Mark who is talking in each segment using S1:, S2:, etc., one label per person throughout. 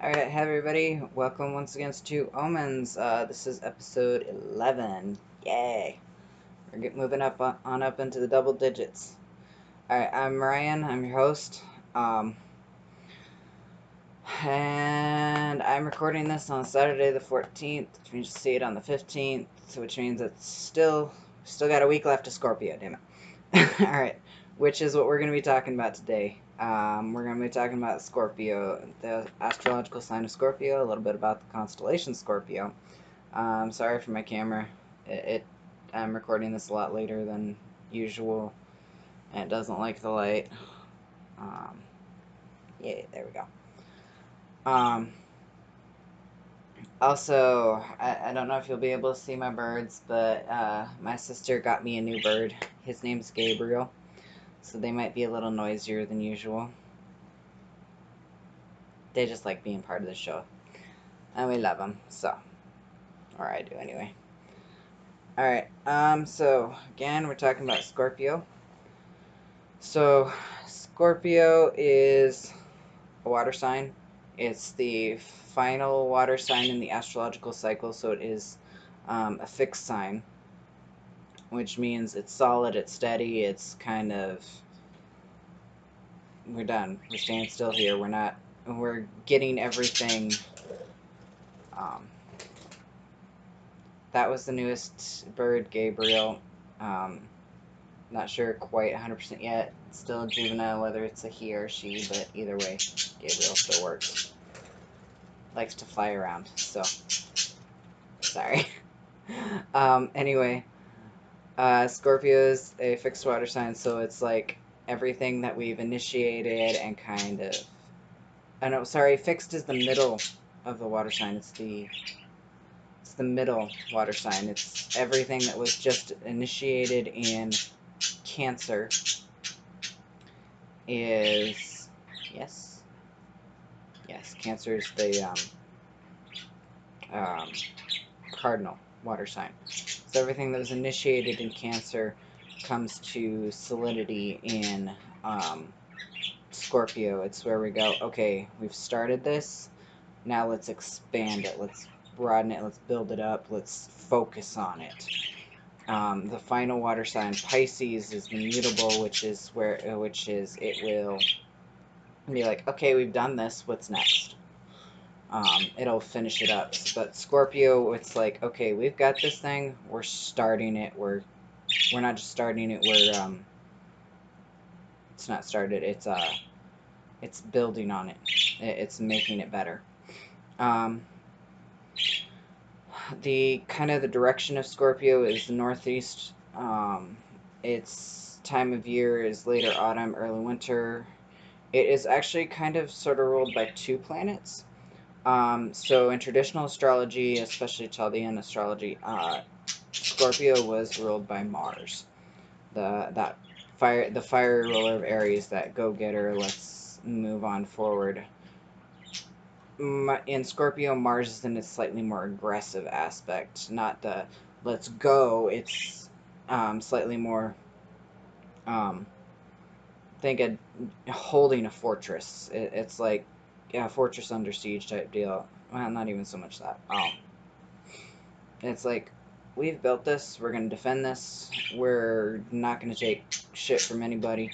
S1: Alright, hi everybody. Welcome once again to Omens. This is episode 11. Yay! Moving up on up into the double digits. Alright, I'm Ryan. I'm your host. Um, and I'm recording this on Saturday the 14th, which means you'll see it on the 15th, which means it's still got a week left to Scorpio, damn it. Alright, which is what we're going to be talking about today. We're going to be talking about Scorpio, the astrological sign of Scorpio, a little bit about the constellation Scorpio. Sorry for my camera. I'm recording this a lot later than usual, and it doesn't like the light. Yeah, there we go. Also, I don't know if you'll be able to see my birds, but my sister got me a new bird. His name's Gabriel, so they might be a little noisier than usual. They just like being part of the show, and we love them, so. Or I do, anyway. Alright, so, again, we're talking about Scorpio. So, Scorpio is a water sign. It's the final water sign in the astrological cycle, so it is a fixed sign, which means it's solid, it's steady, it's kind of, we're done. We're staying still here. We're getting everything. That was the newest bird, Gabriel. Not sure quite 100% yet. It's still a juvenile, whether it's a he or she, but either way, Gabriel still works. Likes to fly around, so sorry. Anyway, Scorpio is a fixed water sign, so it's like everything that we've initiated and kind of. Oh no, sorry, fixed is the middle of the water sign. It's the middle water sign. It's everything that was just initiated in Cancer is yes. Cancer is the cardinal water sign. So everything that was initiated in Cancer comes to solidity in Scorpio. It's where we go, okay, we've started this, now let's expand it, let's broaden it, let's build it up, let's focus on it. The final water sign, Pisces, is the mutable, which is it will be like, okay, we've done this, what's next? It'll finish it up. But Scorpio, it's like, okay, we've got this thing, we're starting it, we're not just starting it, it's not started, it's building on it, it's making it better. The kind of the direction of Scorpio is the northeast. Its time of year is later autumn, early winter. It is actually kind of sort of ruled by two planets. So in traditional astrology, especially Chaldean astrology, Scorpio was ruled by Mars, the fire ruler of Aries, that go-getter. Let's move on forward. In Scorpio, Mars is in a slightly more aggressive aspect, not the let's go. It's slightly more. Think of holding a fortress. It's like a fortress under siege type deal. Well, not even so much that. It's like, we've built this. We're gonna defend this. We're not gonna take shit from anybody.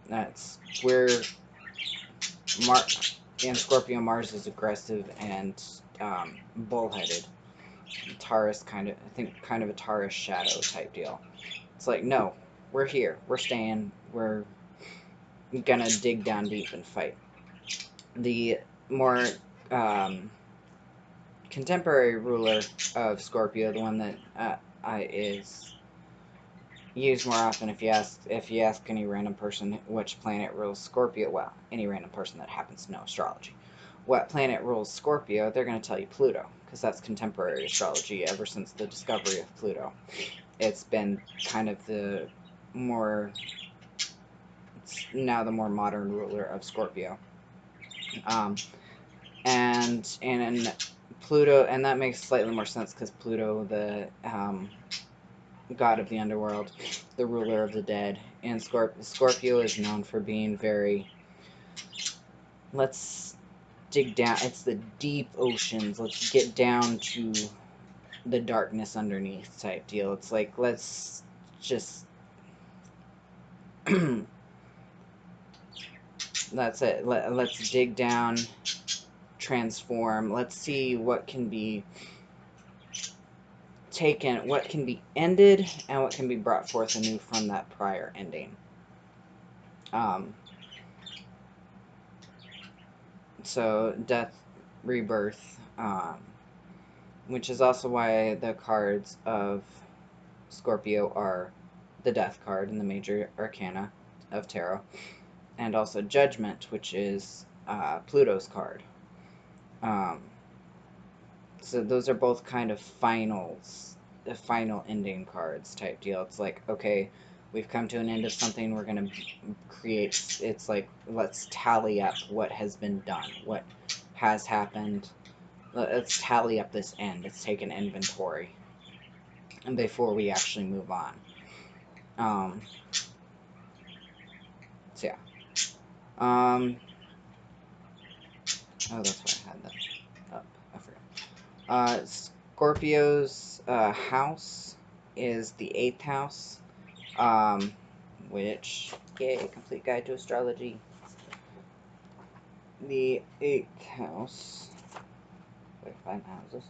S1: That's where in Scorpio, Mars is aggressive and bullheaded. Taurus kind of, I think, kind of a Taurus shadow type deal. It's like, no, we're here. We're staying. We're gonna dig down deep and fight. The more contemporary ruler of Scorpio, the one that is used more often, if you ask any random person which planet rules Scorpio, well, any random person that happens to know astrology, what planet rules Scorpio, they're going to tell you Pluto, because that's contemporary astrology ever since the discovery of Pluto. It's been kind of it's now the more modern ruler of Scorpio. And Pluto, and that makes slightly more sense because Pluto, the god of the underworld, the ruler of the dead, and Scorpio is known for being very, let's dig down. It's the deep oceans. Let's get down to the darkness underneath type deal. It's like, let's just that's it. Let's dig down, transform. Let's see what can be taken, what can be ended, and what can be brought forth anew from that prior ending. So death, rebirth, which is also why the cards of Scorpio are the death card in the major arcana of tarot, and also judgment, which is Pluto's card. So those are both kind of finals, the final ending cards type deal. It's like, okay, we've come to an end of something, we're going to create, it's like, let's tally up what has been done, what has happened. Let's tally up this end. Let's take an inventory and before we actually move on. So yeah. Oh, that's why I had that up. I forgot. Scorpio's house is the 8th house, which, yay, complete guide to astrology. The 8th house. Wait, 5 houses.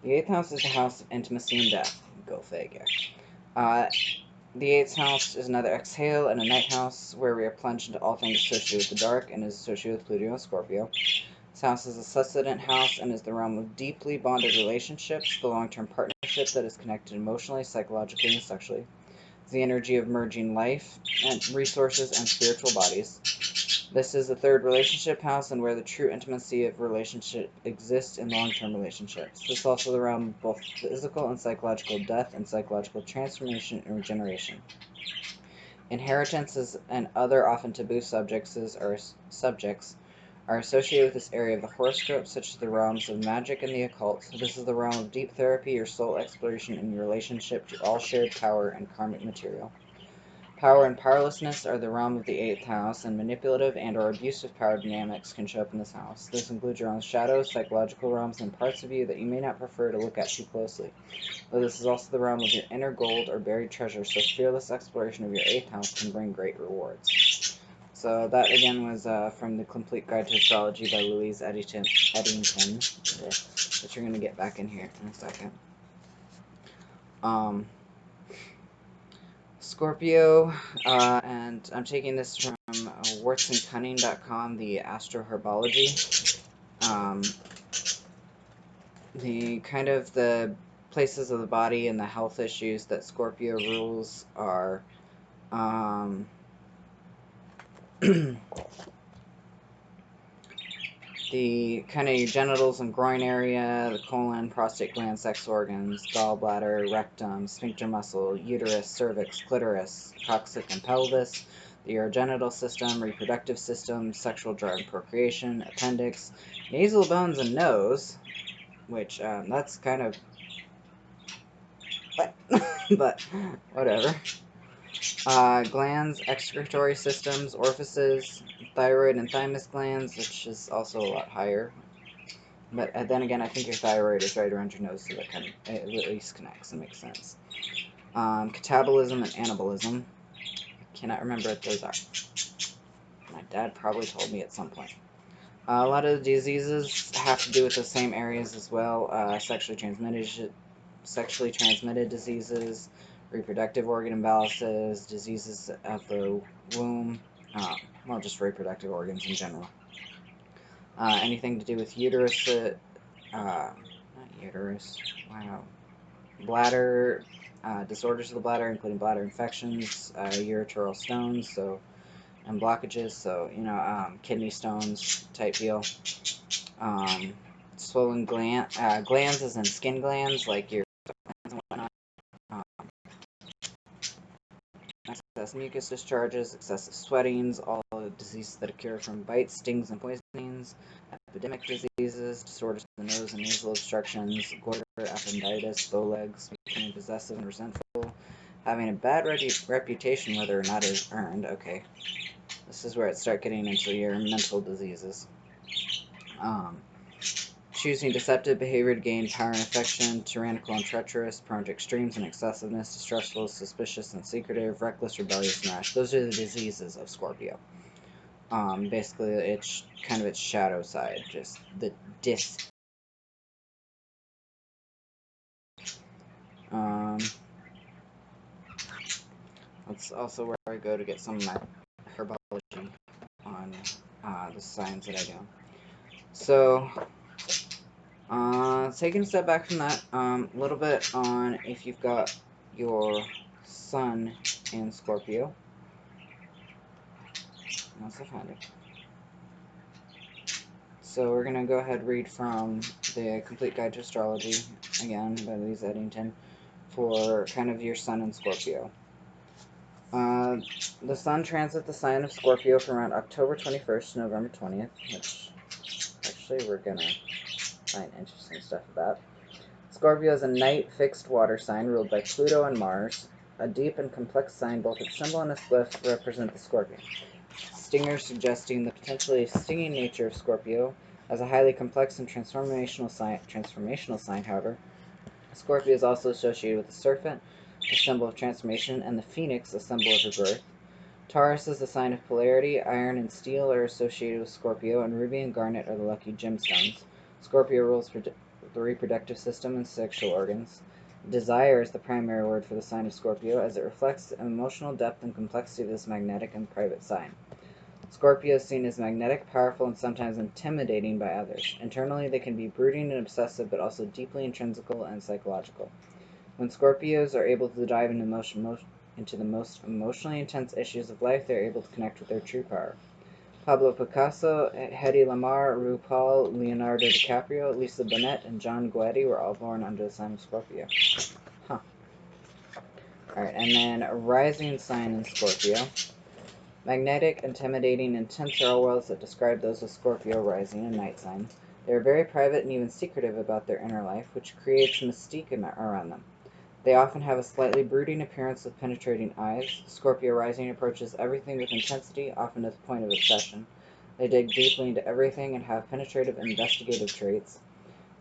S1: The 8th house is the house of intimacy and death. Go figure. The 8th house is another exhale and a night house where we are plunged into all things associated with the dark and is associated with Pluto and Scorpio. This house is a succedent house and is the realm of deeply bonded relationships, the long-term partnership that is connected emotionally, psychologically, and sexually. It's the energy of merging life and resources and spiritual bodies. This is the 3rd relationship house and where the true intimacy of relationship exists in long-term relationships. This is also the realm of both physical and psychological death and psychological transformation and regeneration. Inheritances and other often taboo subjects are associated with this area of the horoscope, such as the realms of magic and the occult. This is the realm of deep therapy or soul exploration in your relationship to all shared power and karmic material. Power and powerlessness are the realm of the 8th house, and manipulative and or abusive power dynamics can show up in this house. This includes your own shadows, psychological realms, and parts of you that you may not prefer to look at too closely. Though this is also the realm of your inner gold or buried treasure, so fearless exploration of your 8th house can bring great rewards. So that again was from the Complete Guide to Astrology by Louise Eddington, which you're going to get back in here in a second. Scorpio, and I'm taking this from wartsandcunning.com, the astroherbology. The kind of the places of the body and the health issues that Scorpio rules are the kind of your genitals and groin area, the colon, prostate gland, sex organs, gallbladder, rectum, sphincter muscle, uterus, cervix, clitoris, coccyx and pelvis, the urogenital system, reproductive system, sexual drive and procreation, appendix, nasal bones and nose, which that's kind of but whatever. Glands, excretory systems, orifices, thyroid and thymus glands, which is also a lot higher. But then again, I think your thyroid is right around your nose, so that kind of at least connects and makes sense. Catabolism and anabolism. I cannot remember what those are. My dad probably told me at some point. A lot of the diseases have to do with the same areas as well. Sexually transmitted diseases, reproductive organ imbalances, diseases of the womb, well, just reproductive organs in general. Anything to do with uterus, not uterus, wow, bladder, disorders of the bladder, including bladder infections, ureteral stones, so, and blockages, so, kidney stones type deal. Swollen glands as in skin glands, like your glands and whatnot. Excess mucus discharges, excessive sweatings, all the diseases that occur from bites, stings, and poisonings, epidemic diseases, disorders of the nose and nasal obstructions, goiter, appendicitis, bow legs, becoming possessive and resentful, having a bad reputation whether or not it is earned, okay. This is where it starts getting into your mental diseases. Choosing deceptive behavior to gain power and affection, tyrannical and treacherous, prone to extremes and excessiveness, distrustful, suspicious and secretive, reckless, rebellious, and rash. Those are the diseases of Scorpio. Basically, it's kind of its shadow side, just the that's also where I go to get some of my herbology on the signs that I do. So, taking a step back from that, a little bit on if you've got your sun in Scorpio. Once I find it. So we're going to go ahead and read from the Complete Guide to Astrology, again, by Louise Eddington, for kind of your sun in Scorpio. The sun transits the sign of Scorpio from around October 21st to November 20th, which actually we're going to find interesting stuff about. Scorpio is a night fixed water sign ruled by Pluto and Mars. A deep and complex sign, both its symbol and its glyph represent the scorpion. Stinger suggesting the potentially stinging nature of Scorpio. As a highly complex and transformational sign, however, Scorpio is also associated with the serpent, a symbol of transformation, and the phoenix, a symbol of rebirth. Taurus is a sign of polarity. Iron and steel are associated with Scorpio, and ruby and garnet are the lucky gemstones. Scorpio rules the reproductive system and sexual organs. Desire is the primary word for the sign of Scorpio, as it reflects the emotional depth and complexity of this magnetic and private sign. Scorpio is seen as magnetic, powerful, and sometimes intimidating by others. Internally, they can be brooding and obsessive, but also deeply intrinsical and psychological. When Scorpios are able to dive into the most emotionally intense issues of life, they are able to connect with their true power. Pablo Picasso, Hedy Lamarr, RuPaul, Leonardo DiCaprio, Lisa Bonet, and John Guetti were all born under the sign of Scorpio. Huh. Alright, and then rising sign in Scorpio. Magnetic, intimidating, intense are all words that describe those with Scorpio rising and night signs. They are very private and even secretive about their inner life, which creates mystique around them. They often have a slightly brooding appearance with penetrating eyes. Scorpio rising approaches everything with intensity, often to the point of obsession. They dig deeply into everything and have penetrative investigative traits,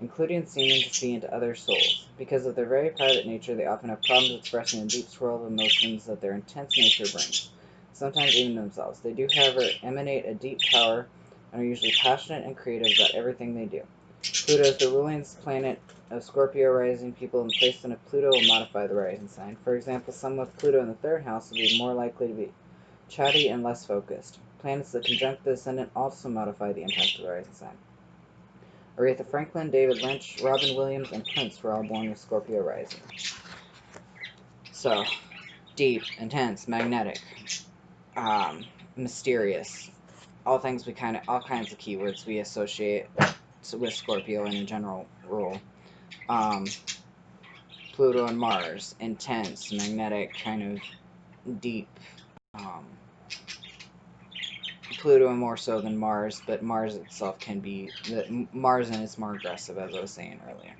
S1: including seeming to see into other souls. Because of their very private nature, they often have problems expressing the deep swirl of emotions that their intense nature brings, sometimes even themselves. They do, however, emanate a deep power and are usually passionate and creative about everything they do. Pluto is the ruling planet of Scorpio rising people, and placement of Pluto will modify the rising sign. For example, someone with Pluto in the third house will be more likely to be chatty and less focused. Planets that conjunct the ascendant also modify the impact of the rising sign. Aretha Franklin, David Lynch, Robin Williams, and Prince were all born with Scorpio rising. So, deep, intense, magnetic, mysterious, all kinds of keywords we associate with Scorpio in a general rule. Pluto and Mars, intense, magnetic, kind of deep. Pluto more so than Mars, but Mars itself can be Mars and it's more aggressive, as I was saying earlier.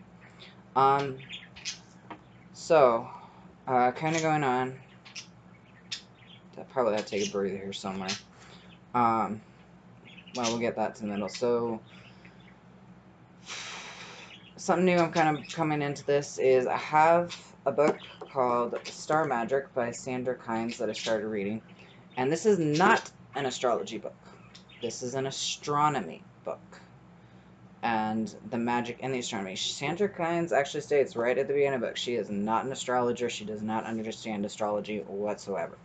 S1: So, kind of going on. Probably have to take a breather here somewhere. Well, we'll get that to the middle. So, something new I'm kind of coming into this is I have a book called Star Magic by Sandra Kynes that I started reading. And this is not an astrology book. This is an astronomy book. And the magic in the astronomy. Sandra Kynes actually states right at the beginning of the book, she is not an astrologer. She does not understand astrology whatsoever.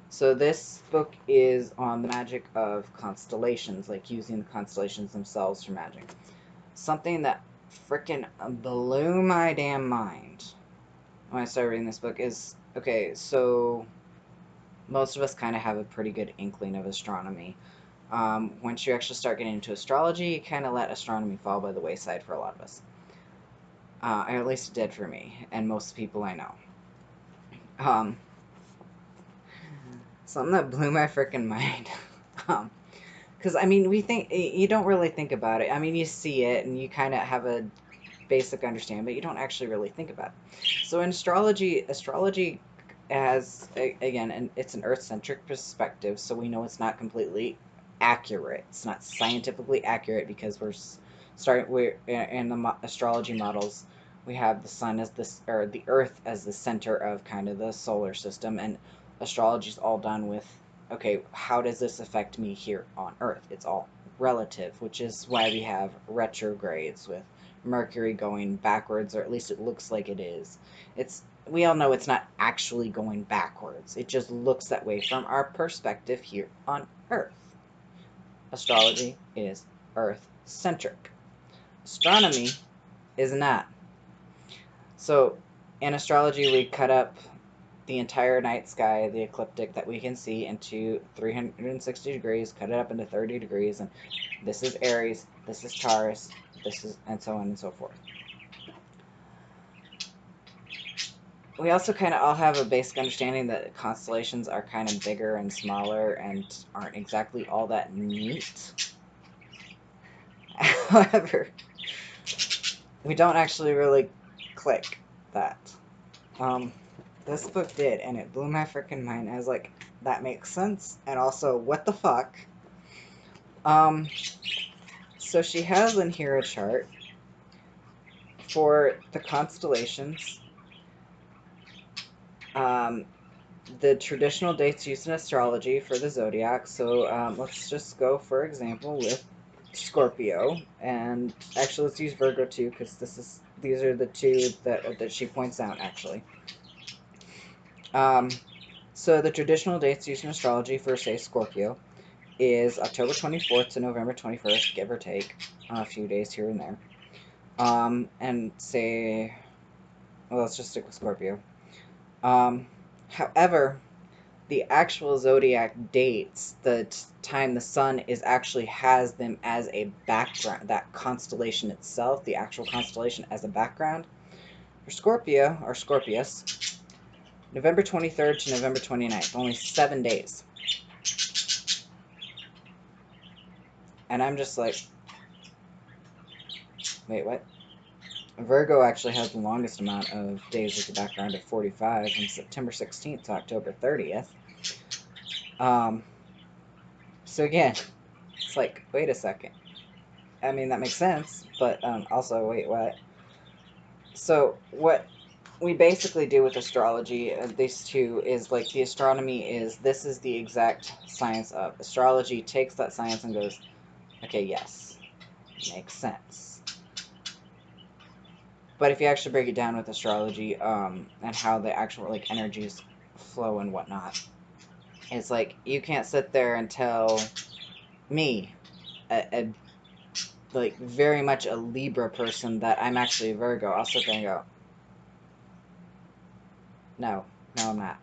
S1: So this book is on the magic of constellations, like using the constellations themselves for magic. Something that frickin' blew my damn mind when I started reading this book is, okay, so most of us kind of have a pretty good inkling of astronomy. Once you actually start getting into astrology, you kind of let astronomy fall by the wayside for a lot of us. Or at least it did for me, and most people I know. Something that blew my freaking mind. Because, I mean, you don't really think about it. I mean, you see it, and you kind of have a basic understanding, but you don't actually really think about it. So in astrology again, and it's an Earth-centric perspective, so we know it's not completely accurate. It's not scientifically accurate because we're in the astrology models. We have the sun as this, or the Earth as the center of kind of the solar system, and astrology is all done with, okay, how does this affect me here on Earth? It's all relative, which is why we have retrogrades with Mercury going backwards, or at least it looks like it is. We all know it's not actually going backwards. It just looks that way from our perspective here on Earth. Astrology is Earth-centric. Astronomy is not. So, in astrology, we cut up the entire night sky, the ecliptic that we can see, into 360 degrees, cut it up into 30 degrees, and this is Aries, this is Taurus, this is, and so on and so forth. We also kind of all have a basic understanding that constellations are kind of bigger and smaller and aren't exactly all that neat. However, we don't actually really click that. This book did, and it blew my freaking mind. I was like, that makes sense, and also, what the fuck? So she has in here a chart for the constellations. The traditional dates used in astrology for the zodiac. So let's just go, for example, with Scorpio, and actually let's use Virgo too, because these are the two that she points out actually. So the traditional dates used in astrology for, say, Scorpio is October 24th to November 21st, give or take a few days here and there. And say, well, let's just stick with Scorpio. However, the actual zodiac dates, the time the sun actually has them as a background, that constellation itself, the actual constellation as a background. For Scorpio, or Scorpius, November 23rd to November 29th, only 7 days. And I'm just like, wait, what? Virgo actually has the longest amount of days as a background at 45, from September 16th to October 30th. So again, it's like, wait a second. I mean, that makes sense, but also, wait, what? So what we basically do with astrology, these two, is like the astronomy is, this is the exact science of. Astrology takes that science and goes, okay, yes, makes sense. But if you actually break it down with astrology, and how the actual like energies flow and whatnot, it's like you can't sit there and tell me, like very much a Libra person, that I'm actually a Virgo. I'll sit there and go, no, I'm not.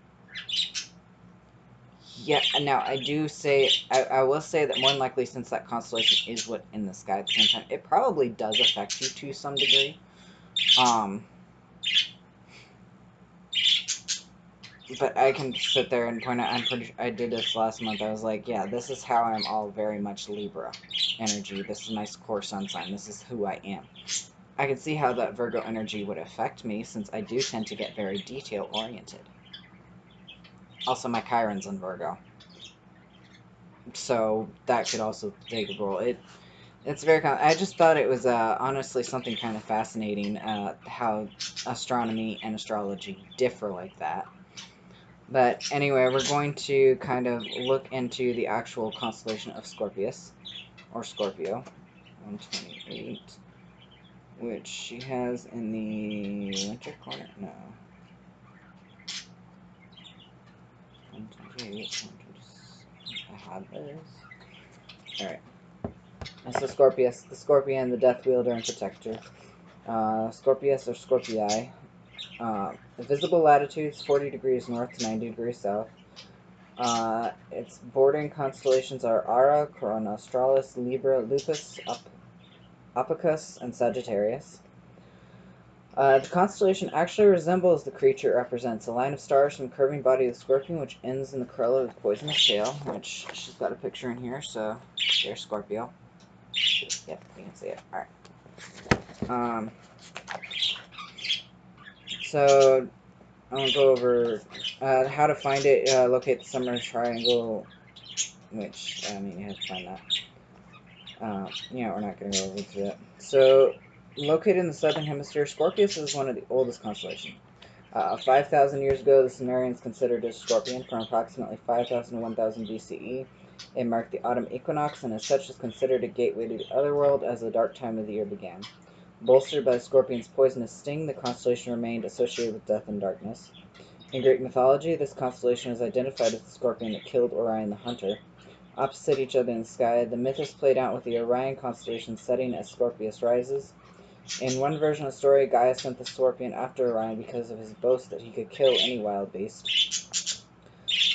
S1: Yeah, now I do say, I will say that more than likely, since that constellation is what in the sky at the same time, it probably does affect you to some degree. But I can sit there and point out, I did this last month, I was like, yeah, this is how I'm all very much Libra energy, this is my core sun sign, this is who I am. I can see how that Virgo energy would affect me, since I do tend to get very detail-oriented. Also, my Chiron's in Virgo, so that could also take a role. It's very I just thought it was honestly something kind of fascinating, how astronomy and astrology differ like that. But anyway, we're going to kind of look into the actual constellation of Scorpius, or Scorpio, 128, which she has in the winter corner. No. 128, 126. I have this. Alright. So Scorpius, the Scorpion, the Death Wielder and Protector. Scorpius or Scorpii. The visible latitudes 40 degrees north to 90 degrees south. Its bordering constellations are Ara, Corona Australis, Libra, Lupus, Ophiuchus, and Sagittarius. The constellation actually resembles the creature it represents, a line of stars from the curving body of the scorpion, which ends in the corolla with poisonous tail, which she's got a picture in here, so there's Scorpio. Yep, you can see it. Alright. So I'll go over how to find it. Locate the summer triangle, which, I mean, you have to find that. Yeah, we're not going to go over to that. So, located in the southern hemisphere, Scorpius is one of the oldest constellations. 5,000 years ago, the Sumerians considered it a scorpion. From approximately 5,000 to 1,000 BCE, it marked the autumn equinox, and as such was considered a gateway to the other world as the dark time of the year began. Bolstered by the scorpion's poisonous sting, the constellation remained associated with death and darkness. In Greek mythology, this constellation is identified as the scorpion that killed Orion the Hunter. Opposite each other in the sky, the myth is played out with the Orion constellation setting as Scorpius rises. In one version of the story, Gaia sent the scorpion after Orion because of his boast that he could kill any wild beast.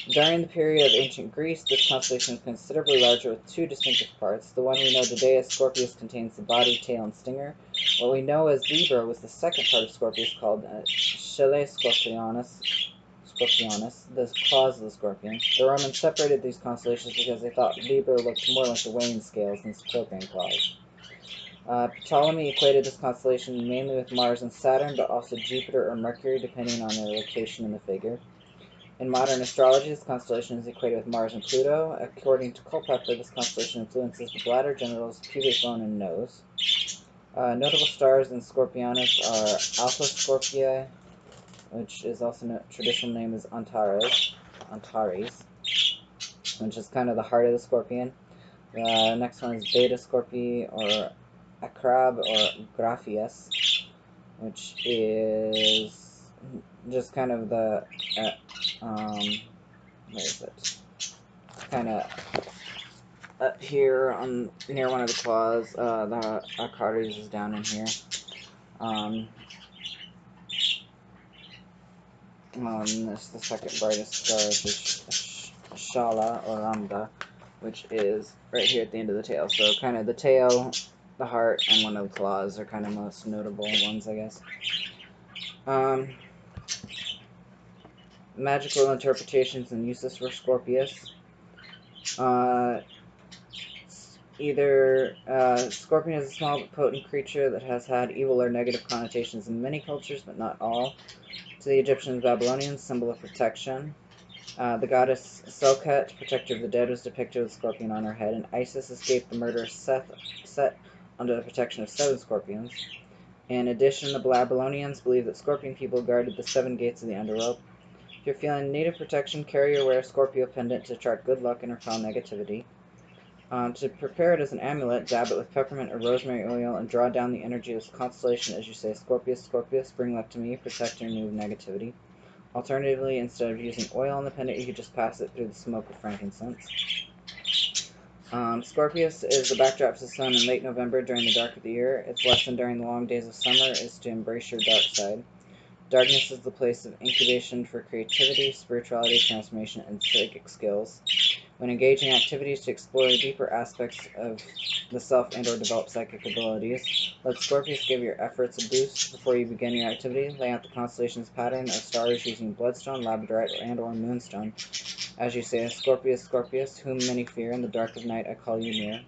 S1: During the period of ancient Greece, this constellation is considerably larger with two distinctive parts. The one we know today as Scorpius contains the body, tail, and stinger. What we know as Libra was the second part of Scorpius called Chele Scorpionis, the claws of the scorpion. The Romans separated these constellations because they thought Libra looked more like the weighing scales than scorpion claws. Ptolemy equated this constellation mainly with Mars and Saturn, but also Jupiter or Mercury, depending on their location in the figure. In modern astrology, this constellation is equated with Mars and Pluto. According to Culpeper, this constellation influences the bladder, genitals, pubic bone, and nose. Notable stars in Scorpionus are Alpha Scorpii, which is also traditional name is Antares, which is kind of the heart of the scorpion. The next one is Beta Scorpii, or Acrab, or Graphius, which is just kind of the, where is it? Kind of up here on near one of the claws. The Achates is down in here. This the second brightest star, which is Shala or Lambda, which is right here at the end of the tail. So kind of the tail, the heart, and one of the claws are kind of most notable ones, I guess. Magical interpretations and uses for Scorpius. Scorpion is a small but potent creature that has had evil or negative connotations in many cultures, but not all. To the Egyptians and Babylonians, symbol of protection. The goddess Selket, protector of the dead, was depicted with a scorpion on her head, and Isis escaped the murderous Set under the protection of 7 scorpions. In addition, the Babylonians believed that scorpion people guarded the 7 gates of the underworld. If you're feeling native protection, carry or wear a Scorpio pendant to attract good luck and repel negativity. To prepare it as an amulet, dab it with peppermint or rosemary oil and draw down the energy of this constellation as you say, Scorpius, Scorpius, bring luck to me, protect and remove negativity. Alternatively, instead of using oil on the pendant, you could just pass it through the smoke of frankincense. Scorpius is the backdrop to the sun in late November during the dark of the year. Its lesson during the long days of summer is to embrace your dark side. Darkness is the place of incubation for creativity, spirituality, transformation, and psychic skills. When engaging activities to explore the deeper aspects of the self and or develop psychic abilities, let Scorpius give your efforts a boost before you begin your activity. Lay out the constellation's pattern of stars using bloodstone, labradorite, and or moonstone. As you say, Scorpius, Scorpius, whom many fear, in the dark of night I call you near.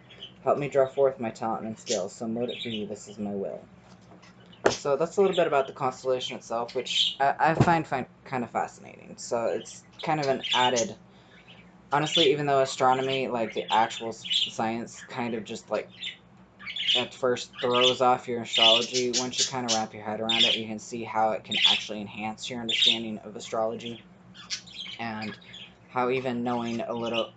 S1: Help me draw forth my talent and skill, so mote it be, this is my will. So that's a little bit about the constellation itself, which I find kind of fascinating. So it's kind of an added... Honestly, even though astronomy, like the actual science, kind of just like at first throws off your astrology, once you kind of wrap your head around it, you can see how it can actually enhance your understanding of astrology, and how even knowing a little,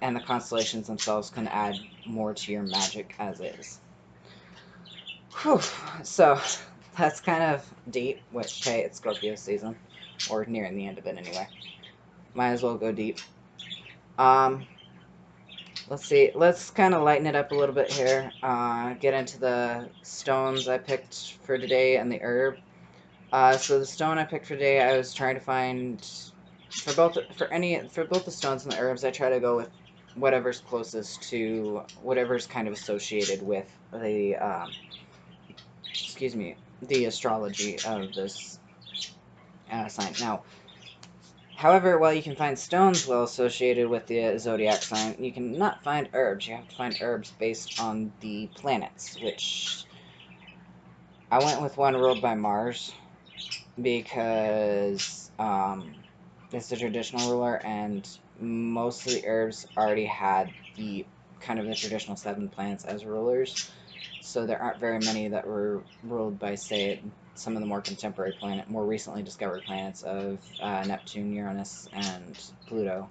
S1: and the constellations themselves can add more to your magic as is. Whew. So that's kind of deep, which, hey, it's Scorpio season, or nearing the end of it anyway. Might as well go deep. Let's see, let's kind of lighten it up a little bit here, get into the stones I picked for today and the herb. So the stone I picked for today, I was trying to find, for both the stones and the herbs, I try to go with whatever's closest to, whatever's kind of associated with the, the astrology of this sign. Now, however, while you can find stones well associated with the zodiac sign, you cannot find herbs. You have to find herbs based on the planets, which I went with one ruled by Mars, because it's the traditional ruler, and most of the herbs already had the kind of the traditional 7 planets as rulers. So there aren't very many that were ruled by, say, some of the more contemporary more recently discovered planets of Neptune, Uranus, and Pluto.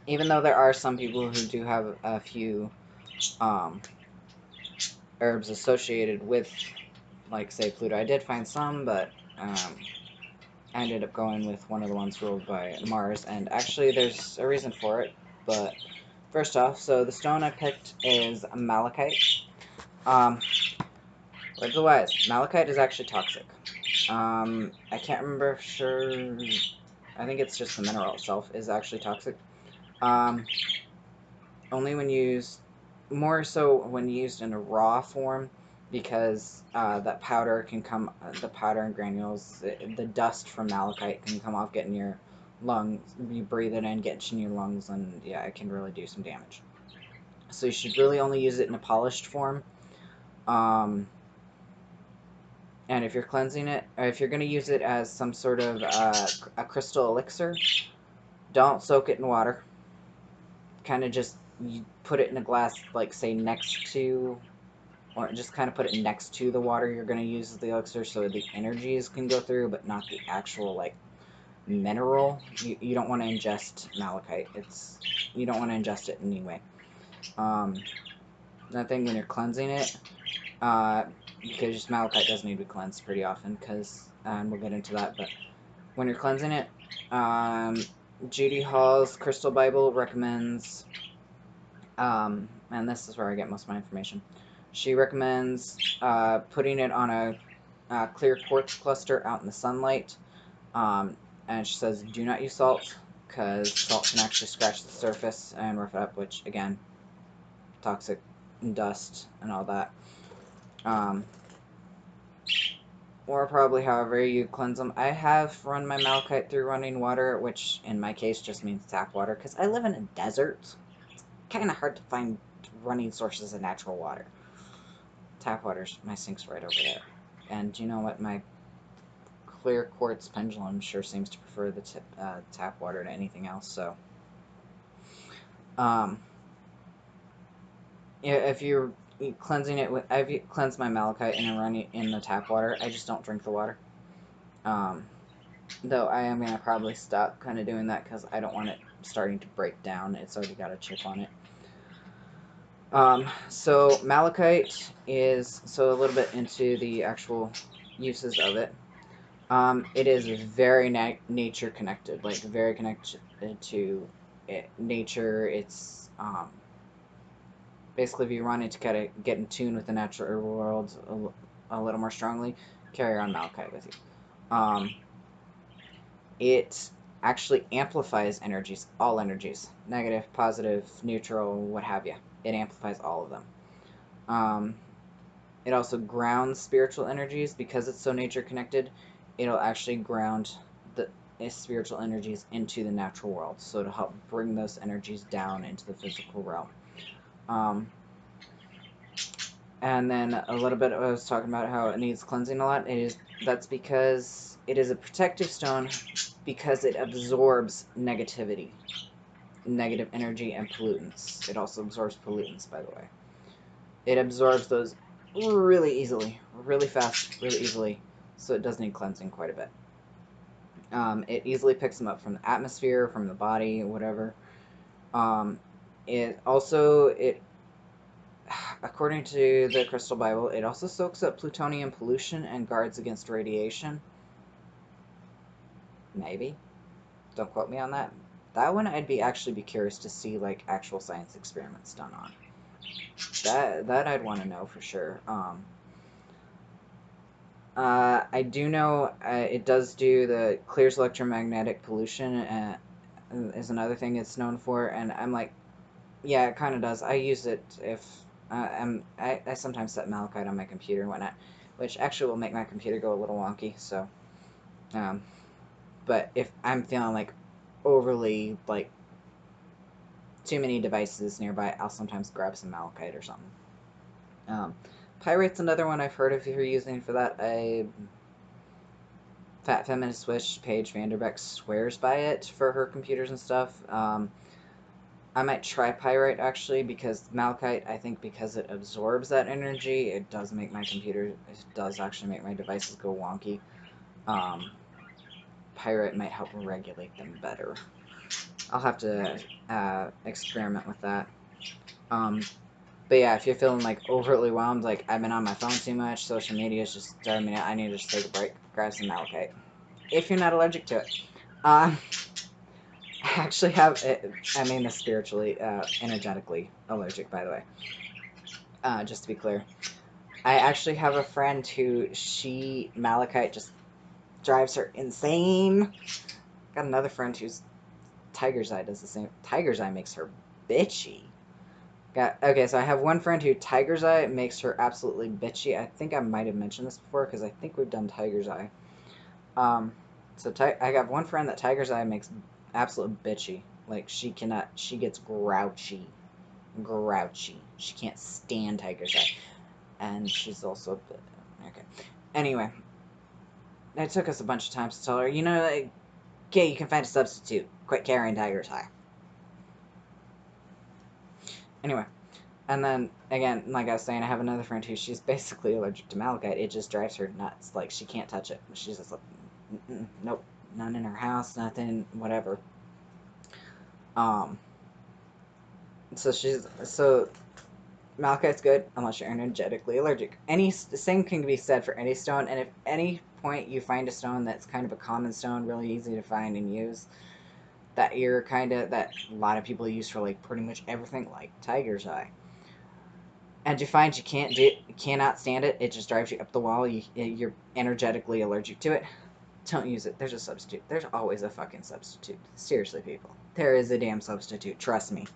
S1: Even though there are some people who do have a few um, herbs associated with, like, say, Pluto. I did find some, but I ended up going with one of the ones ruled by Mars, and actually there's a reason for it, but first off, so the stone I picked is Malachite. Words of wise, Malachite is actually toxic. I can't remember for sure, I think it's just the mineral itself is actually toxic. Only when used, more so when used in a raw form, because that powder can come, the powder and granules, the dust from malachite can come off, get in your lungs, you breathe it in, get in your lungs, and yeah, it can really do some damage. So you should really only use it in a polished form. And if you're cleansing it, or if you're going to use it as some sort of a crystal elixir, don't soak it in water. Kind of just, you put it in a glass, like, say, next to, or just kind of put it next to the water you're going to use as the elixir, so the energies can go through, but not the actual, like, mineral. You don't want to ingest malachite. You don't want to ingest it anyway. That thing, when you're cleansing it, because just malachite does need to be cleansed pretty often, because, and we'll get into that, but when you're cleansing it, Judy Hall's Crystal Bible recommends, and this is where I get most of my information, she recommends putting it on a clear quartz cluster out in the sunlight, and she says do not use salt, because salt can actually scratch the surface and rough it up, which, again, toxic dust and all that. Or probably however you cleanse them. I have run my malachite through running water, which in my case just means tap water, because I live in a desert. It's kind of hard to find running sources of natural water. Tap water's, my sink's right over there. And you know what? My clear quartz pendulum sure seems to prefer the tap water to anything else, so. If you're cleansing it with, I've cleansed my malachite and then run it in the tap water. I just don't drink the water. Though I am going to probably stop kind of doing that because I don't want it starting to break down. It's already got a chip on it. So malachite is, so a little bit into the actual uses of it. It is very nature connected, like very connected to nature. It's basically, if you run it to kind of get in tune with the natural world a little more strongly, carry on malachite with you. It actually amplifies energies, all energies, negative, positive, neutral, what have you. It amplifies all of them. It also grounds spiritual energies because it's so nature connected. It'll actually ground the spiritual energies into the natural world, so to help bring those energies down into the physical realm. And then a little bit, I was talking about how it needs cleansing a lot. That's because it is a protective stone, because it absorbs negativity, negative energy, and pollutants. It also absorbs pollutants, by the way. It absorbs those really easily, really fast, really easily, so it does need cleansing quite a bit. It easily picks them up from the atmosphere, from the body, whatever. According to the Crystal Bible, it also soaks up plutonium pollution and guards against radiation. Maybe. Don't quote me on that. That one I'd actually be curious to see, like, actual science experiments done on. That I'd want to know for sure. I do know it does do the clears electromagnetic pollution, is another thing it's known for, and I'm like, yeah, it kind of does. I use it if I sometimes set malachite on my computer and whatnot, which actually will make my computer go a little wonky. So, but if I'm feeling like overly, like, too many devices nearby, I'll sometimes grab some malachite or something. Pyrate's another one I've heard of if you're using for that. Fat Feminist Witch Paige Vanderbeck swears by it for her computers and stuff. I might try Pyrite, actually, because Malachite, I think because it absorbs that energy, it does make my computer, it does actually make my devices go wonky. Pyrite might help regulate them better. I'll have to experiment with that. But yeah, if you're feeling like overly whelmed, like I've been on my phone too much, social media is just driving me out, I need to just take a break, grab some Malachite. If you're not allergic to it. I actually have, I mean this spiritually, energetically allergic, by the way. Just to be clear. I actually have a friend who, Malachite just drives her insane. Got another friend who's, Tiger's Eye does the same. Tiger's Eye makes her bitchy. Okay, so I have one friend who Tiger's Eye makes her absolutely bitchy. I think I might have mentioned this before, because I think we've done Tiger's Eye. So I got one friend that Tiger's Eye makes absolute bitchy. Like, she gets grouchy. She can't stand Tiger's Eye. And she's also, okay. Anyway, it took us a bunch of times to tell her, you know, like, okay, you can find a substitute. Quit carrying Tiger's Eye. Anyway, and then, again, like I was saying, I have another friend who, she's basically allergic to Malachite. It just drives her nuts. Like, she can't touch it. She's just like, nope, none in her house, nothing, whatever. So Malachite's good unless you're energetically allergic. The same can be said for any stone, and if any point you find a stone that's kind of a common stone, really easy to find and use, that a lot of people use for like pretty much everything, like Tiger's Eye, and you find you cannot stand it, it just drives you up the wall, you're energetically allergic to it, don't use it. There's a substitute. There's always a fucking substitute. Seriously, people. There is a damn substitute. Trust me.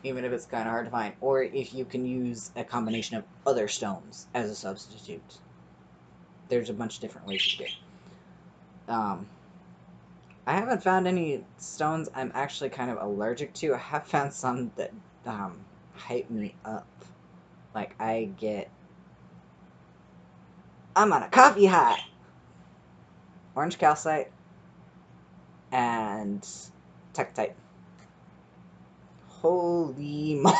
S1: Even if it's kind of hard to find. Or if you can use a combination of other stones as a substitute. There's a bunch of different ways to do it. I haven't found any stones I'm actually kind of allergic to. I have found some that hype me up. Like, I'm on a coffee high! Orange calcite and tektite. Holy moly!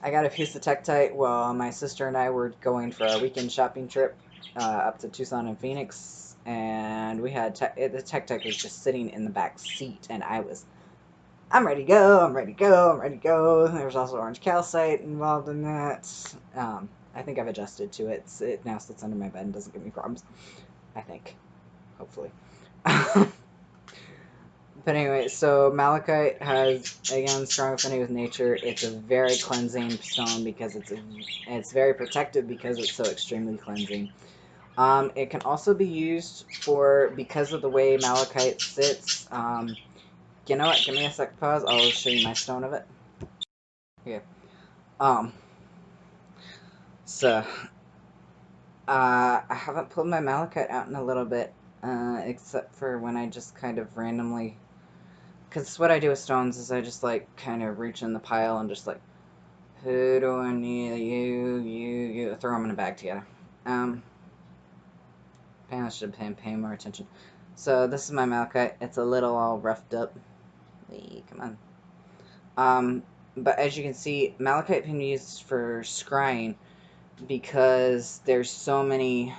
S1: I got a piece of tektite while my sister and I were going for our weekend shopping trip up to Tucson and Phoenix, and we had the tektite was just sitting in the back seat, and I'm ready to go, I'm ready to go, I'm ready to go. There was also orange calcite involved in that. I think I've adjusted to it. It now sits under my bed and doesn't give me problems. I think. Hopefully. But anyway, so Malachite has, again, strong affinity with nature. It's a very cleansing stone because it's very protective because it's so extremely cleansing. It can also be used because of the way Malachite sits. You know what? Give me a sec pause. I'll show you my stone of it. Okay. So, I haven't pulled my Malachite out in a little bit, except for when I just kind of randomly. Because what I do with stones is I just, like, kind of reach in the pile and just, like, who do I need? You. Throw them in a bag together. I should pay more attention. So, this is my Malachite. It's a little all roughed up. Hey, come on. But as you can see, Malachite can be used for scrying because there's so many,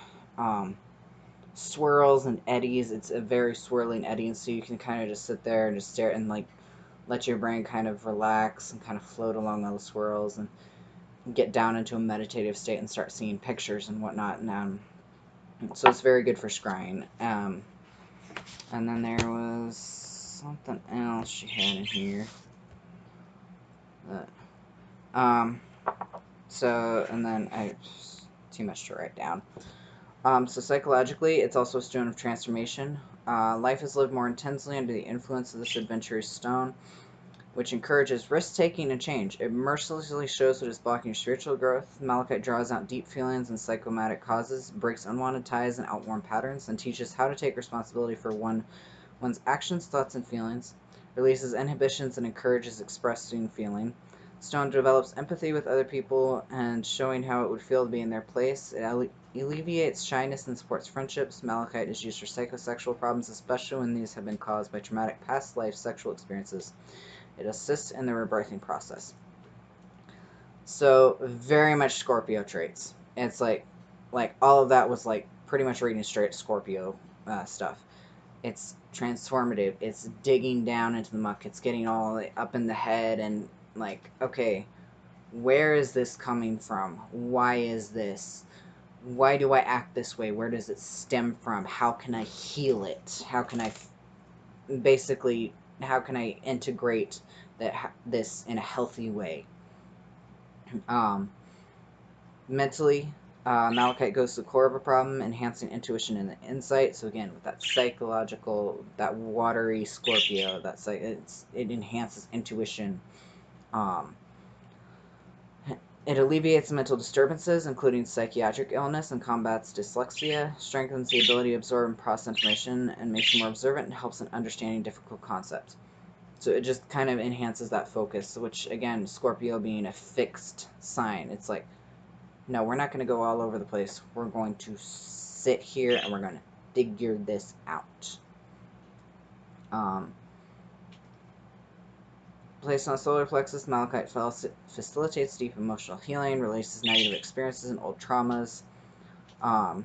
S1: swirls and eddies. It's a very swirling eddy, and so you can kind of just sit there and just stare and like let your brain kind of relax and kind of float along all the swirls and get down into a meditative state and start seeing pictures and whatnot. And so it's very good for scrying. And then there was something else she had in here. So and then too much to write down. So psychologically, it's also a stone of transformation. Life is lived more intensely under the influence of this adventurous stone, which encourages risk-taking and change. It mercilessly shows what is blocking your spiritual growth. Malachite draws out deep feelings and psychomatic causes, breaks unwanted ties and outworn patterns, and teaches how to take responsibility for one's actions, thoughts, and feelings. Releases inhibitions and encourages expressing feeling. Stone develops empathy with other people and showing how it would feel to be in their place. It alleviates shyness and supports friendships. Malachite is used for psychosexual problems, especially when these have been caused by traumatic past life sexual experiences. It assists in the rebirthing process. So, very much Scorpio traits. It's like all of that was like pretty much reading straight Scorpio stuff. It's transformative. It's digging down into the muck. It's getting all up in the head and like, okay, where is this coming from? Why is this? Why do I act this way? Where does it stem from? How can I heal it? How can I basically, how can I integrate this in a healthy way? Mentally, Malachite goes to the core of a problem, enhancing intuition and insight. So again, with that psychological, that watery Scorpio, it enhances intuition. It alleviates mental disturbances, including psychiatric illness, and combats dyslexia, strengthens the ability to absorb and process information, and makes you more observant and helps in understanding difficult concepts. So it just kind of enhances that focus, which, again, Scorpio being a fixed sign, it's like, no, we're not going to go all over the place. We're going to sit here and we're going to figure this out. Placed on solar plexus, Malachite facilitates deep emotional healing, releases negative experiences and old traumas. So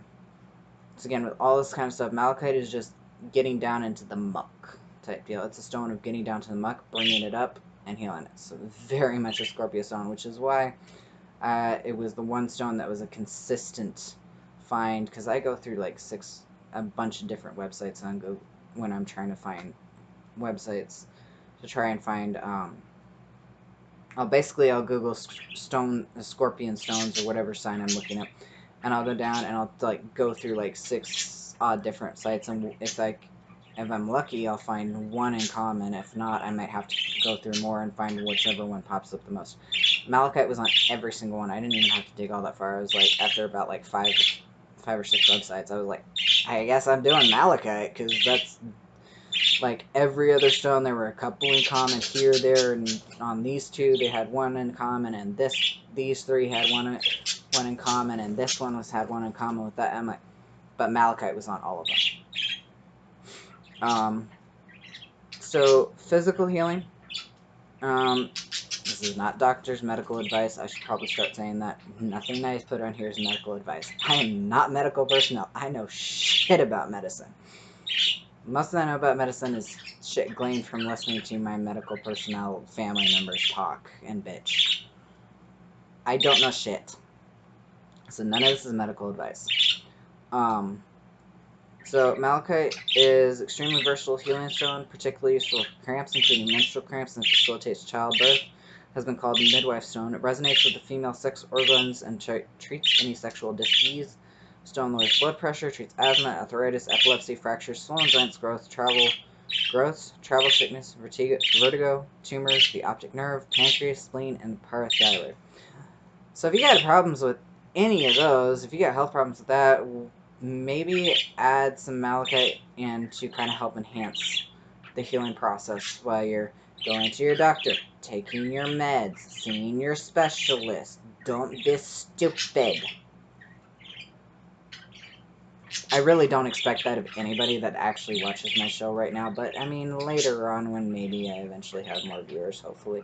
S1: again, with all this kind of stuff, Malachite is just getting down into the muck type deal. It's a stone of getting down to the muck, bringing it up, and healing it. So very much a Scorpio stone, which is why it was the one stone that was a consistent find, because I go through like a bunch of different websites when I'm trying to find websites to try and find I'll Google scorpion stones or whatever sign I'm looking up, and I'll go down and I'll like go through like 6 odd different sites, and if I'm lucky, I'll find one in common. If not, I might have to go through more and find whichever one pops up the most. Malachite was on every single one. I didn't even have to dig all that far. I was like, after about like 5 or 6 websites, I was like, I guess I'm doing Malachite, because that's like every other stone. There were a couple in common here, there, and on these 2 they had one in common, and these 3 had one in common, and this one had one in common with that. I'm like, but Malachite was on all of them. So physical healing. This is not doctor's medical advice. I should probably start saying that. Nothing I put on here is medical advice. I am not medical personnel. I know shit about medicine. Most that I know about medicine is shit gleaned from listening to my medical personnel family members talk and bitch. I don't know shit. So none of this is medical advice. So Malachite is extremely versatile healing stone, particularly useful for cramps, including menstrual cramps, and facilitates childbirth. Has been called the midwife stone. It resonates with the female sex organs and treats any sexual disease. Stone lowers blood pressure, treats asthma, arthritis, epilepsy, fractures, swollen joints, travel sickness, vertigo, tumors, the optic nerve, pancreas, spleen, and parathyroid. So if you got problems with any of those, if you got health problems with that, maybe add some Malachite in to kind of help enhance the healing process while you're going to your doctor, taking your meds, seeing your specialist. Don't be stupid. I really don't expect that of anybody that actually watches my show right now, but I mean, later on when maybe I eventually have more viewers, hopefully,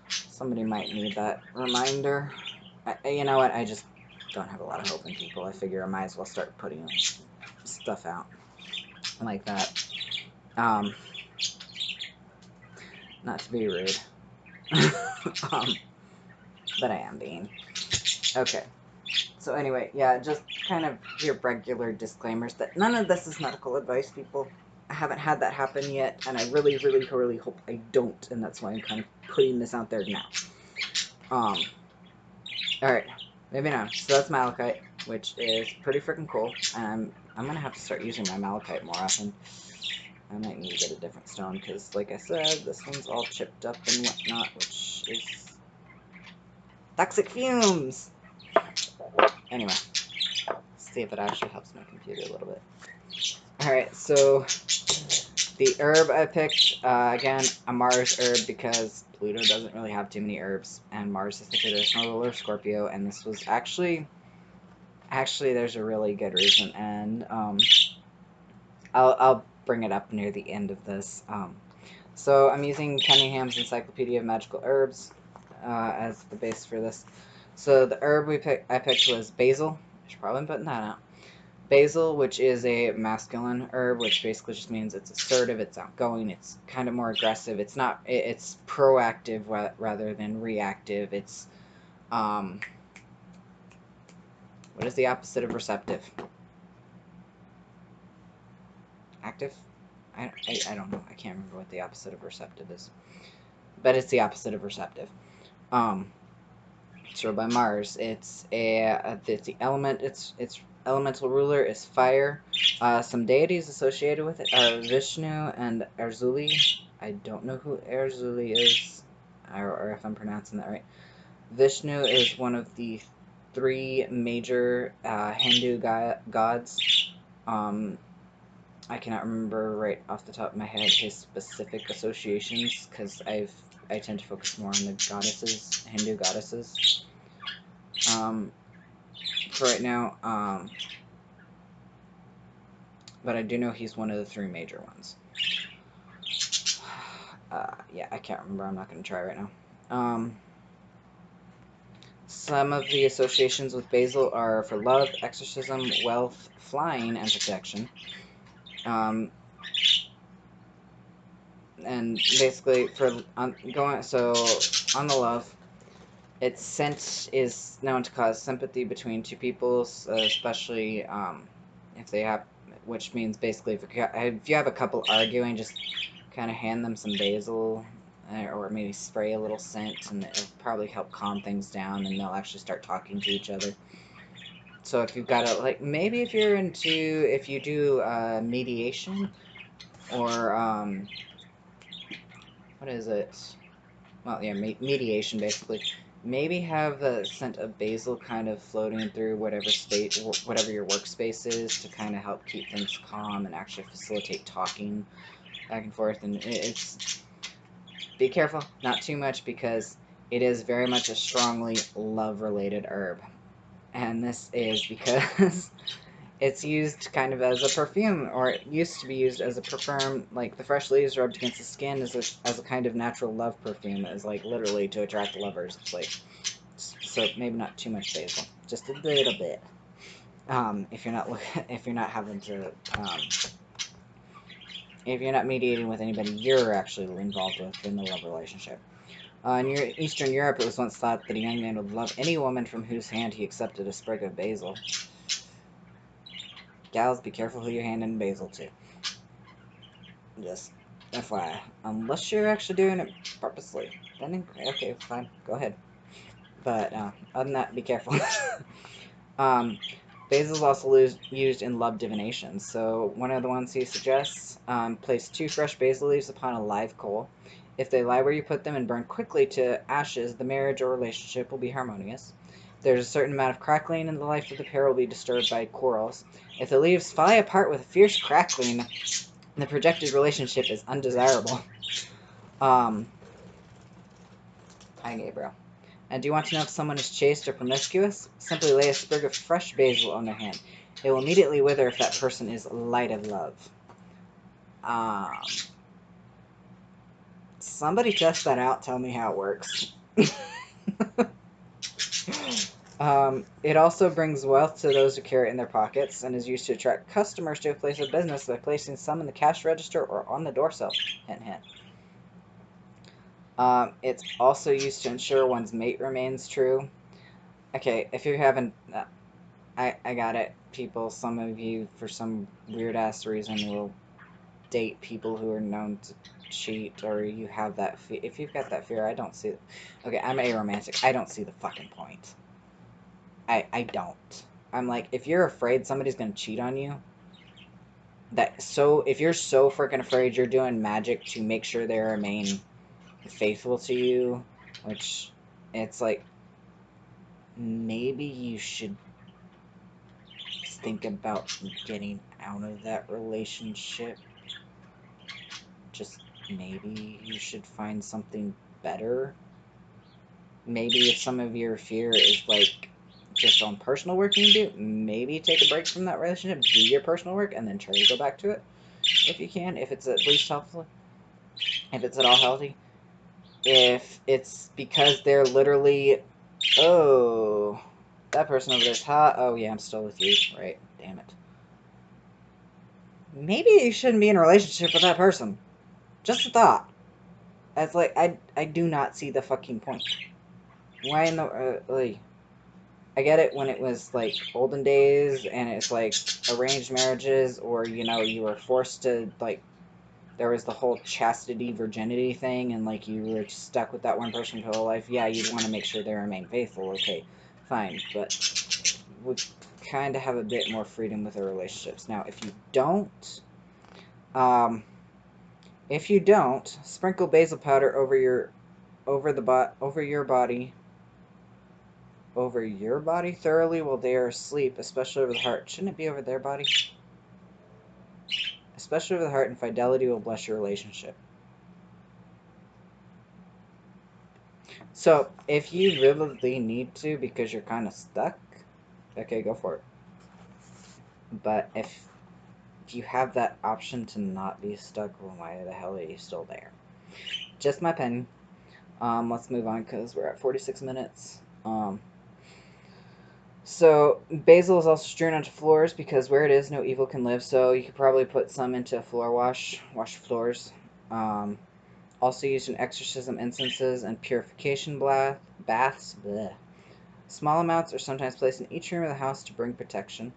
S1: somebody might need that reminder. You know what, I just don't have a lot of hope in people. I figure I might as well start putting stuff out like that. Not to be rude. But I am being. Okay. So anyway, yeah, just kind of your regular disclaimers that none of this is medical advice, people. I haven't had that happen yet, and I really, really, really hope I don't, and that's why I'm kind of putting this out there now. Alright, moving on. So that's Malachite, which is pretty freaking cool, and I'm gonna have to start using my Malachite more often. I might need to get a different stone, because, like I said, this one's all chipped up and whatnot, which is toxic fumes! Anyway, let's see if it actually helps my computer a little bit. Alright, so the herb I picked, again, a Mars herb, because Pluto doesn't really have too many herbs, and Mars is the traditional ruler of Scorpio, and this was actually there's a really good reason, and I'll bring it up near the end of this. So I'm using Cunningham's Encyclopedia of Magical Herbs as the base for this. So the herb I picked was basil. I should probably put that out. Basil, which is a masculine herb, which basically just means it's assertive, it's outgoing, it's kind of more aggressive. It's not. It's proactive rather than reactive. It's what is the opposite of receptive? Active? I don't know. I can't remember what the opposite of receptive is, but it's the opposite of receptive. It's ruled by Mars. It's the element. Its elemental ruler is fire. Some deities associated with it are Vishnu and Erzuli. I don't know who Erzuli is, or if I'm pronouncing that right. Vishnu is one of the 3 major Hindu gods. I cannot remember right off the top of my head his specific associations because I tend to focus more on the goddesses, Hindu goddesses. For right now, but I do know he's one of the 3 major ones. Yeah, I can't remember. I'm not going to try right now. Some of the associations with Basil are for love, exorcism, wealth, flying, and protection. And basically, on the love, its scent is known to cause sympathy between 2 people, especially if they have, which means basically if you have a couple arguing, just kind of hand them some basil, or maybe spray a little scent, and it'll probably help calm things down, and they'll actually start talking to each other. So if you've got maybe if you do mediation, or what is it? Well, yeah, mediation basically. Maybe have the scent of basil kind of floating through whatever your workspace is to kind of help keep things calm and actually facilitate talking back and forth. And it's be careful, not too much, because it is very much a strongly love-related herb. And this is because it's used kind of as a perfume, or it used to be used as a perfume, like the fresh leaves rubbed against the skin as a kind of natural love perfume, as like literally to attract lovers. It's like, so maybe not too much basil, just a little bit. If you're not having to, if you're not mediating with anybody you're actually involved with in the love relationship. In Eastern Europe, it was once thought that a young man would love any woman from whose hand he accepted a sprig of basil. Gals, be careful who you're handing basil to. Just FYI. Unless you're actually doing it purposely. Then, okay, fine. Go ahead. But, other than that, be careful. Basil is also used in love divination. So, one of the ones he suggests, place 2 fresh basil leaves upon a live coal. If they lie where you put them and burn quickly to ashes, the marriage or relationship will be harmonious. There's a certain amount of crackling, and the life of the pair will be disturbed by quarrels. If the leaves fly apart with a fierce crackling, the projected relationship is undesirable. Hi, Gabriel. And do you want to know if someone is chaste or promiscuous? Simply lay a sprig of fresh basil on their hand. It will immediately wither if that person is light of love. Somebody test that out. Tell me how it works. It also brings wealth to those who carry it in their pockets, and is used to attract customers to a place of business by placing some in the cash register or on the door sill. Hint, hint. It's also used to ensure one's mate remains true. Okay, if you're having... I got it, people. Some of you, for some weird-ass reason, will date people who are known to cheat, or you have that fear. If you've got that fear, I don't see... Okay, I'm aromantic. I don't see the fucking point. I don't. I'm like, if you're afraid somebody's gonna cheat on you, if you're so freaking afraid, you're doing magic to make sure they remain faithful to you, which it's like, maybe you should think about getting out of that relationship. Just maybe you should find something better. Maybe if some of your fear is like just on personal work you can do, maybe take a break from that relationship, do your personal work, and then try to go back to it if you can, if it's at least helpful, if it's at all healthy. If it's because they're literally, oh, that person over there's hot, oh yeah, I'm still with you, right, damn it. Maybe you shouldn't be in a relationship with that person. Just a thought. That's like, I do not see the fucking point. Why in the, like, I get it when it was, like, olden days, and it's, like, arranged marriages, or, you know, you were forced to, like, there was the whole chastity, virginity thing, and, like, you were stuck with that one person for whole life. Yeah, you'd want to make sure they remain faithful, okay, fine, but we kind of have a bit more freedom with our relationships. Now, if you don't, sprinkle basil powder over your body thoroughly while they are asleep, especially over the heart. Shouldn't it be over their body? Especially over the heart, and fidelity will bless your relationship. So, if you really need to because you're kind of stuck, okay, go for it. But if you have that option to not be stuck, well, why the hell are you still there? Just my opinion. Let's move on because we're at 46 minutes. So, basil is also strewn onto floors because where it is, no evil can live. So, you could probably put some into a floor wash floors. Also used in exorcism incenses and purification baths. Bleh. Small amounts are sometimes placed in each room of the house to bring protection.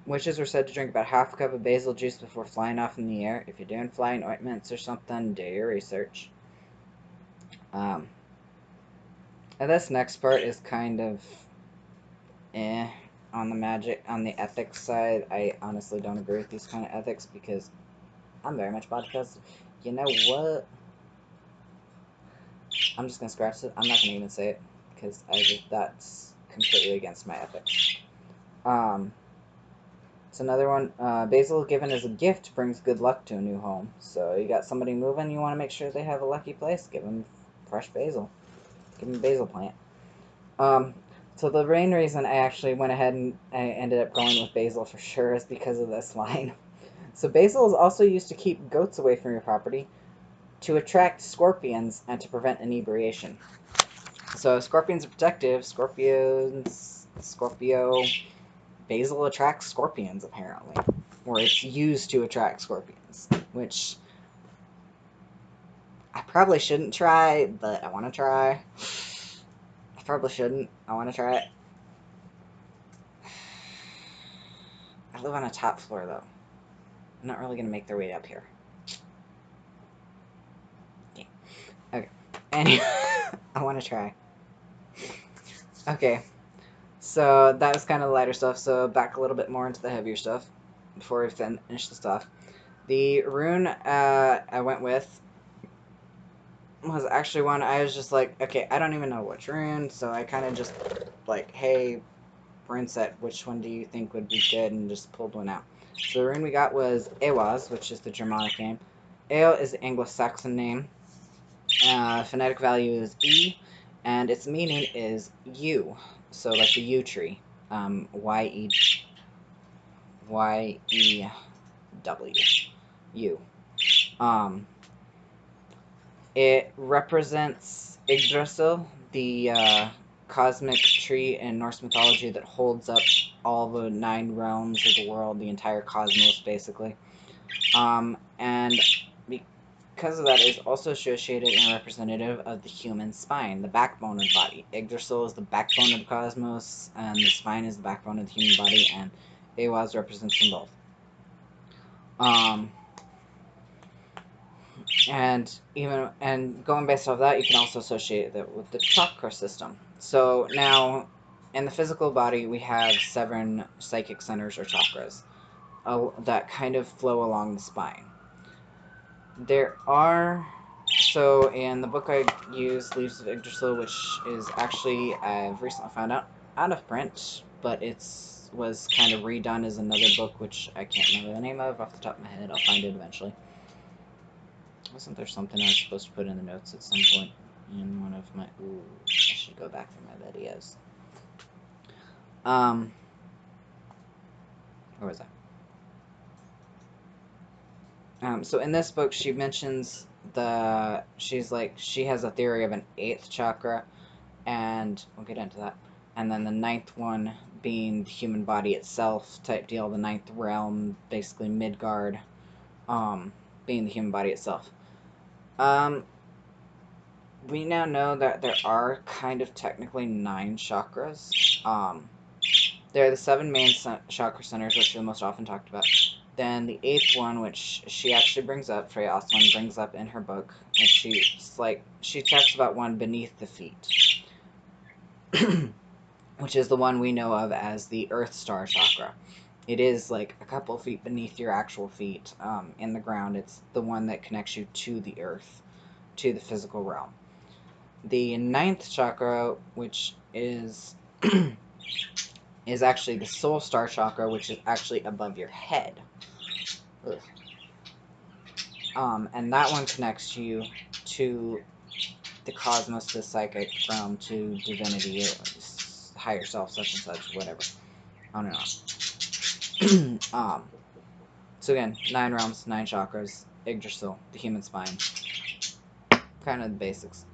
S1: Witches were said to drink about half a cup of basil juice before flying off in the air. If you're doing flying ointments or something, do your research. And this next part is kind of on the ethics side. I honestly don't agree with these kind of ethics because I'm very much body positive. You know what? I'm just gonna scratch it. I'm not gonna even say it because that's completely against my ethics. It's another one. Basil given as a gift brings good luck to a new home. So you got somebody moving, you want to make sure they have a lucky place. Give them fresh basil. Give them a basil plant. So the main reason I actually went ahead and I ended up going with basil for sure is because of this line. So basil is also used to keep goats away from your property, to attract scorpions, and to prevent inebriation. So scorpions are protective. Scorpio, basil attracts scorpions, apparently. Or it's used to attract scorpions, which I probably shouldn't try, but I want to try. I probably shouldn't. I want to try it. I live on a top floor, though. I'm not really going to make their way up here. Yeah. Okay. Anyway, I want to try. Okay. So that was kind of the lighter stuff, so back a little bit more into the heavier stuff before we finish the stuff. The rune I went with was actually one I was just like, okay, I don't even know which rune, so I kind of just like, hey, rune set, which one do you think would be good, and just pulled one out. So the rune we got was Eihwaz, which is the Germanic name. Eo is the Anglo-Saxon name. Phonetic value is E, and its meaning is U, so like the yew tree. Y-E-W. U. It represents Yggdrasil, the cosmic tree in Norse mythology that holds up all the 9 realms of the world, the entire cosmos, basically. And because of that, it is also associated and representative of the human spine, the backbone of the body. Yggdrasil is the backbone of the cosmos, and the spine is the backbone of the human body, and Eihwaz represents them both. And going based off that, you can also associate it with the chakra system. So now, in the physical body, we have 7 psychic centers or chakras that kind of flow along the spine. So in the book I use, Leaves of Yggdrasil, which is actually, I've recently found out of print, but was kind of redone as another book, which I can't remember the name of off the top of my head. I'll find it eventually. Wasn't there something I was supposed to put in the notes at some point in one of my... Ooh, I should go back through my videos. Where was I? So in this book, she mentions she has a theory of an 8th chakra, and we'll get into that. And then the 9th one being the human body itself type deal, the 9th realm, basically Midgard, being the human body itself. We now know that there are kind of technically 9 chakras. There are the 7 main chakra centers, which are the most often talked about. Then the 8th one, which she actually brings up, Freya Osman brings up in her book, and she talks about one beneath the feet, which is the one we know of as the Earth Star chakra. It is like a couple feet beneath your actual feet in the ground. It's the one that connects you to the earth, to the physical realm. The 9th chakra, which is is actually the Soul Star chakra, which is actually above your head. And that one connects you to the cosmos, the psychic realm, to divinity, higher self, such and such, whatever. On and on. So again, 9 realms, 9 chakras, Yggdrasil, the human spine. Kind of the basics.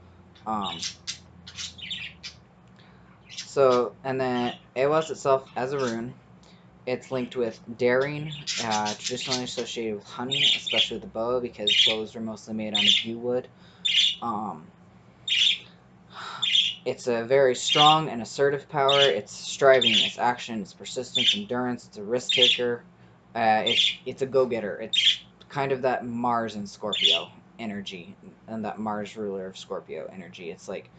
S1: So, and then Eihwaz itself as a rune, it's linked with daring, traditionally associated with hunting, especially with the bow, because bows are mostly made out of yew wood. It's a very strong and assertive power. It's striving, it's action, it's persistence, endurance, it's a risk taker. It's a go-getter. It's kind of that Mars and Scorpio energy, and that Mars ruler of Scorpio energy. It's like,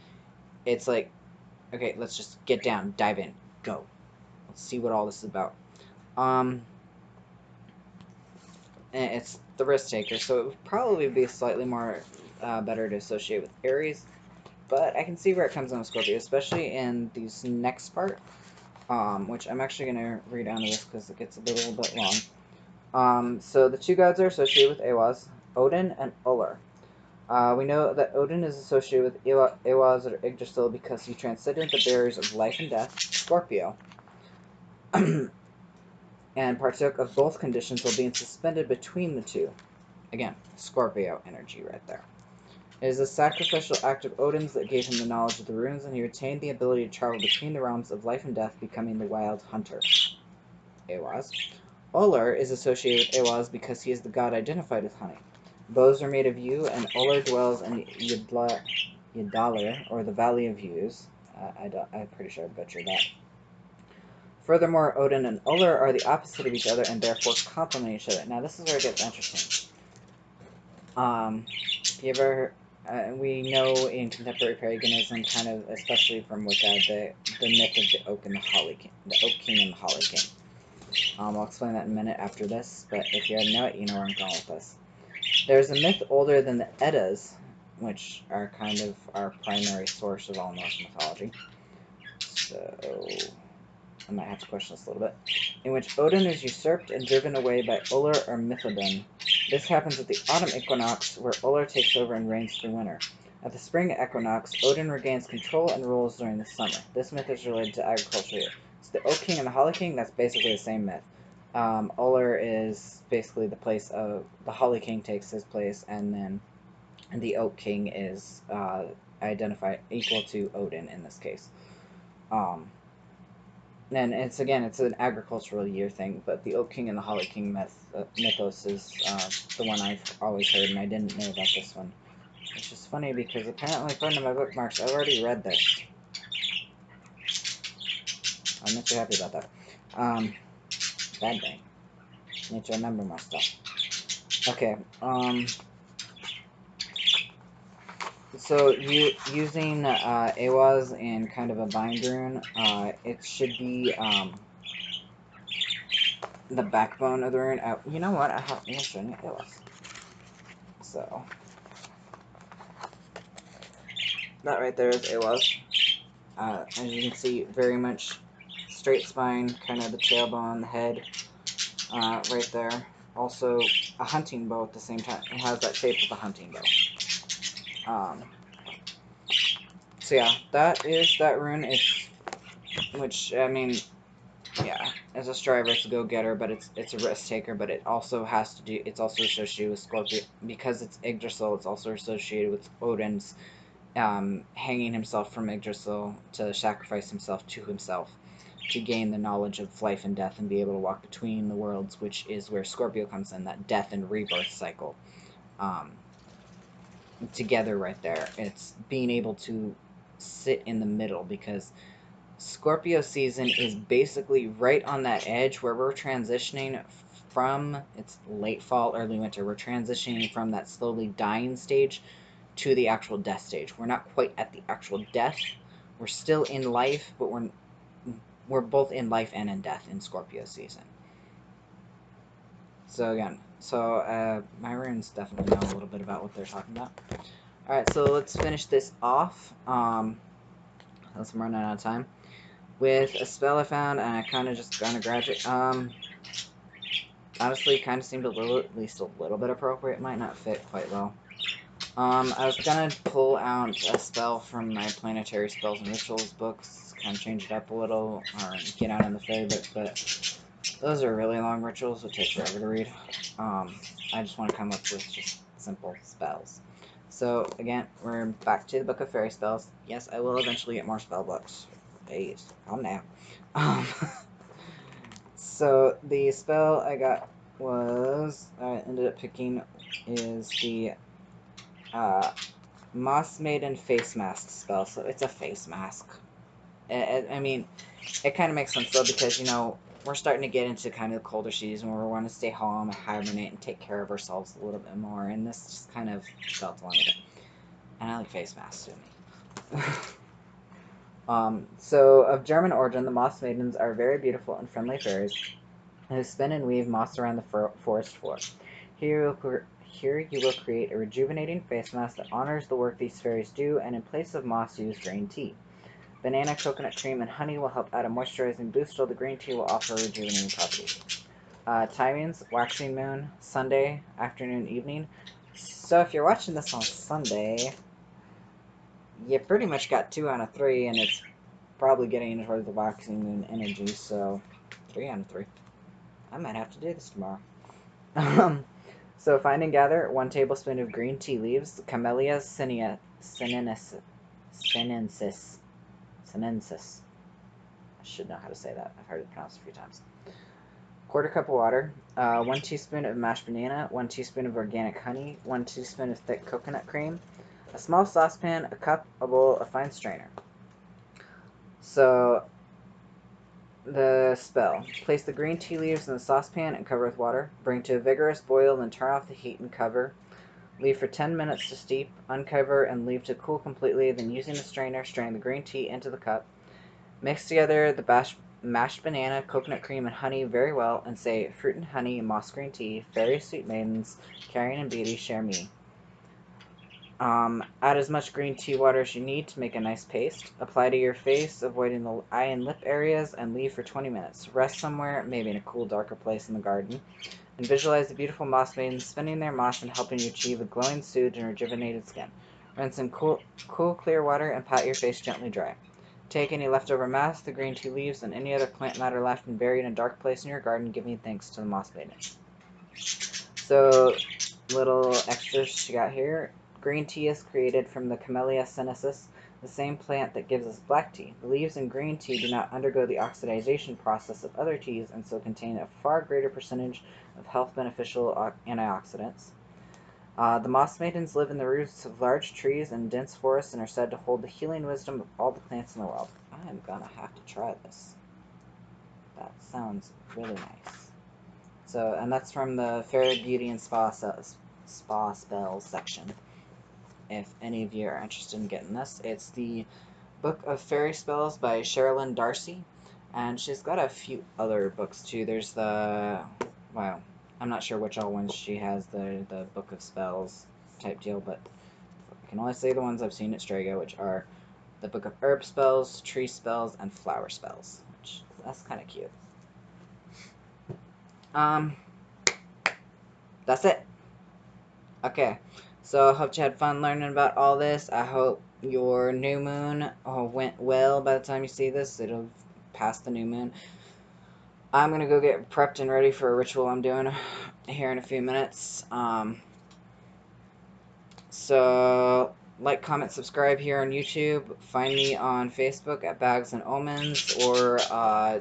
S1: okay, let's just get down, dive in, go. Let's see what all this is about. And it's the risk taker, so it would probably be slightly more better to associate with Aries, but I can see where it comes in with Scorpio, especially in these next part, which I'm actually going to read down to this because it gets a little bit long. So the 2 gods are associated with Eihwaz, Odin and Ullr. We know that Odin is associated with Eihwaz or Yggdrasil because he transcended the barriers of life and death, Scorpio, and partook of both conditions while being suspended between the 2. Again, Scorpio energy right there. It is a sacrificial act of Odin's that gave him the knowledge of the runes, and he retained the ability to travel between the realms of life and death, becoming the wild hunter. Eihwaz. Ullr is associated with Eihwaz because he is the god identified with hunting. Bows are made of yew, and Ullr dwells in Ydalir, or the Valley of Yews. I'm pretty sure I butchered that. Furthermore, Odin and Ullr are the opposite of each other and therefore complement each other. Now, this is where it gets interesting. We know in contemporary paganism, kind of, especially from Wicca, the myth of the Oak and the Holly King, the Oak King and the Holly King. I'll explain that in a minute after this, but if you already know it, you know where I'm going with this. There's a myth older than the Eddas, which are kind of our primary source of all Norse mythology. So I might have to question this a little bit. In which Odin is usurped and driven away by Ullr or Mythodin. This happens at the autumn equinox, where Ullr takes over and reigns through winter. At the spring equinox, Odin regains control and rules during the summer. This myth is related to agriculture. It's the Oak King and the Holly King. That's basically the same myth. Ullr is basically the place of the Holly King takes his place, and then the Oak King is identified equal to Odin in this case. And it's an agricultural year thing, but the Oak King and the Holly King mythos is the one I've always heard, and I didn't know about this one. Which is funny because apparently, according to my bookmarks, I've already read this. I'm not too happy about that. Bad thing. Need to remember my stuff. Okay, so using Eihwaz in kind of a bind rune, it should be the backbone of the rune. You know what? I'm showing you Eihwaz. So that right there is Eihwaz. As you can see, very much straight spine, kind of the tailbone, the head, right there. Also, a hunting bow at the same time. It has that shape of a hunting bow. So yeah, that is that rune. It's, which, I mean, yeah, as a striver, it's a go-getter, but it's a risk-taker, but it also has to do, it's also associated with Scorpio, because it's Yggdrasil, it's also associated with Odin's hanging himself from Yggdrasil to sacrifice himself to himself, to gain the knowledge of life and death and be able to walk between the worlds, which is where Scorpio comes in, that death and rebirth cycle. Together right there. It's being able to sit in the middle, because Scorpio season is basically right on that edge where we're transitioning from, it's late fall, early winter, we're transitioning from that slowly dying stage to the actual death stage. We're not quite at the actual death. We're still in life, but we're both in life and in death in Scorpio season. So again, my runes definitely know a little bit about what they're talking about. Alright, so let's finish this off. Unless I'm running out of time. With a spell I found, and I kind of just gonna graduate. Honestly, kind of seemed at least a little bit appropriate. Might not fit quite well. I was gonna pull out a spell from my Planetary Spells and Rituals books, kind of change it up a little, or get out in the fairy book, but those are really long rituals, would take forever to read. I just want to come up with just simple spells. So, again, we're back to the Book of Fairy Spells. Yes, I will eventually get more spell books. Jeez, calm down. So, the spell I got I ended up picking, is the Moss Maiden Face Mask spell. So, it's a face mask. I mean, it kind of makes sense, though, because, you know, we're starting to get into kind of the colder season where we want to stay home and hibernate and take care of ourselves a little bit more, and this just kind of felt along with it. And I like face masks, too. So, of German origin, the Moss Maidens are very beautiful and friendly fairies who spin and weave moss around the forest floor. Here you will create a rejuvenating face mask that honors the work these fairies do, and in place of moss, use green tea. Banana, coconut cream, and honey will help add a moisturizing boost, while the green tea will offer rejuvenating properties. Timings, waxing moon, Sunday, afternoon, evening. So if you're watching this on Sunday, you pretty much got 2 out of 3, and it's probably getting towards the waxing moon energy, so 3 out of 3. I might have to do this tomorrow. So find and gather 1 tablespoon of green tea leaves, Camellia sinensis. I should know how to say that. I've heard it pronounced a few times. 1/4 cup of water, 1 teaspoon of mashed banana, 1 teaspoon of organic honey, 1 teaspoon of thick coconut cream, a small saucepan, a cup, a bowl, a fine strainer. So, the spell. Place the green tea leaves in the saucepan and cover with water. Bring to a vigorous boil, then turn off the heat and cover. Leave for 10 minutes to steep, uncover, and leave to cool completely, then using a strainer, strain the green tea into the cup. Mix together the mashed banana, coconut cream, and honey very well, and say, fruit and honey, moss green tea, fairy sweet maidens, carrion and beauty, share me. Add as much green tea water as you need to make a nice paste. Apply to your face, avoiding the eye and lip areas, and leave for 20 minutes. Rest somewhere, maybe in a cool, darker place in the garden, and visualize the beautiful moss maidens spinning their moss and helping you achieve a glowing, soothed, and rejuvenated skin. Rinse in cool, clear water and pat your face gently dry. Take any leftover mass, the green tea leaves, and any other plant matter left and buried in a dark place in your garden, giving thanks to the moss maiden. So, little extras she got here. Green tea is created from the Camellia sinensis, the same plant that gives us black tea. The leaves in green tea do not undergo the oxidization process of other teas, and so contain a far greater percentage of health-beneficial antioxidants. The moss maidens live in the roots of large trees and dense forests and are said to hold the healing wisdom of all the plants in the world. I am gonna have to try this. That sounds really nice. So, and that's from the Fairy Beauty and Spa Spells section. If any of you are interested in getting this, it's the Book of Fairy Spells by Sherilyn Darcy, and she's got a few other books too. There's I'm not sure which all ones she has, the Book of Spells type deal, but I can only say the ones I've seen at Strago, which are the Book of Herb Spells, Tree Spells, and Flower Spells, which that's kind of cute. that's it. Okay, so I hope you had fun learning about all this. I hope your new moon went well. By the time you see this, it'll pass the new moon. I'm gonna go get prepped and ready for a ritual I'm doing here in a few minutes. So like, comment, subscribe here on YouTube. Find me on Facebook at Bags and Omens, or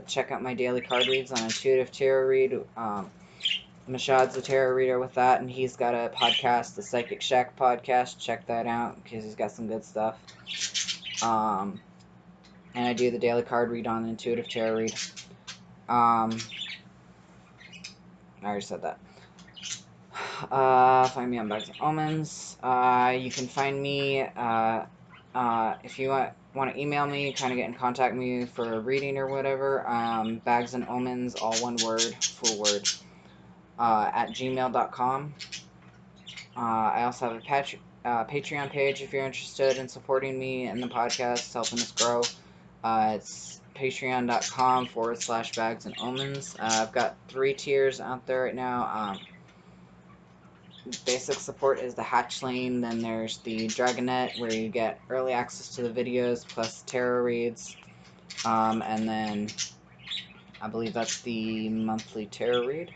S1: check out my daily card reads on Intuitive Tarot Read. Mashad's a tarot reader with that, and he's got a podcast, the Psychic Shack podcast. Check that out because he's got some good stuff. And I do the daily card read on Intuitive Tarot Read. I already said that. Find me on Bags and Omens. You can find me if you want to email me, kind of get in contact with me for a reading or whatever. Bags and Omens, all one word, full word, at gmail.com. I also have a Patreon page if you're interested in supporting me and the podcast, helping us grow. It's patreon.com/Bags and Omens. I've got 3 tiers out there right now. Basic support is the hatchling, then there's the Dragonette, where you get early access to the videos plus tarot reads, and then I believe that's the monthly tarot read,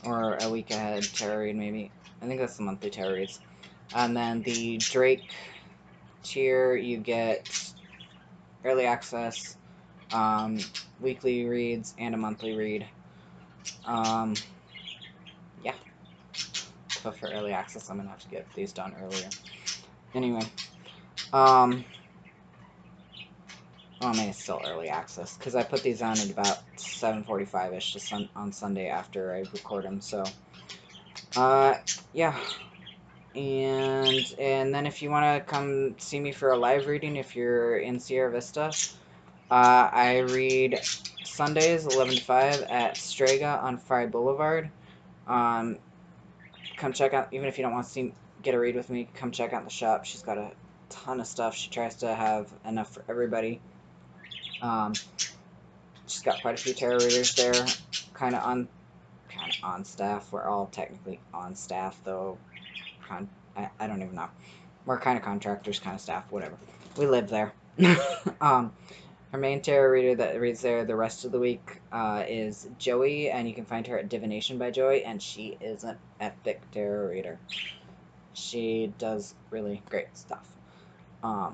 S1: or a week ahead tarot read maybe. I think that's the monthly tarot reads. And then the Drake tier, you get early access, weekly reads, and a monthly read. Yeah. But for early access, I'm gonna have to get these done earlier. Anyway, well, I mean, it's still early access because I put these on at about 7:45ish on Sunday after I record them. So, yeah. And then if you want to come see me for a live reading, if you're in Sierra Vista, I read Sundays 11 to 5 at Strega on Fry Boulevard. Come check out, even if you don't want to get a read with me, come check out the shop. She's got a ton of stuff. She tries to have enough for everybody. She's got quite a few tarot readers there, kind of on staff. We're all technically on staff, though. I don't even know. We're kind of contractors, kind of staff, whatever. We live there. Her main tarot reader that reads there the rest of the week is Joey, and you can find her at Divination by Joey, and she is an epic tarot reader. She does really great stuff. I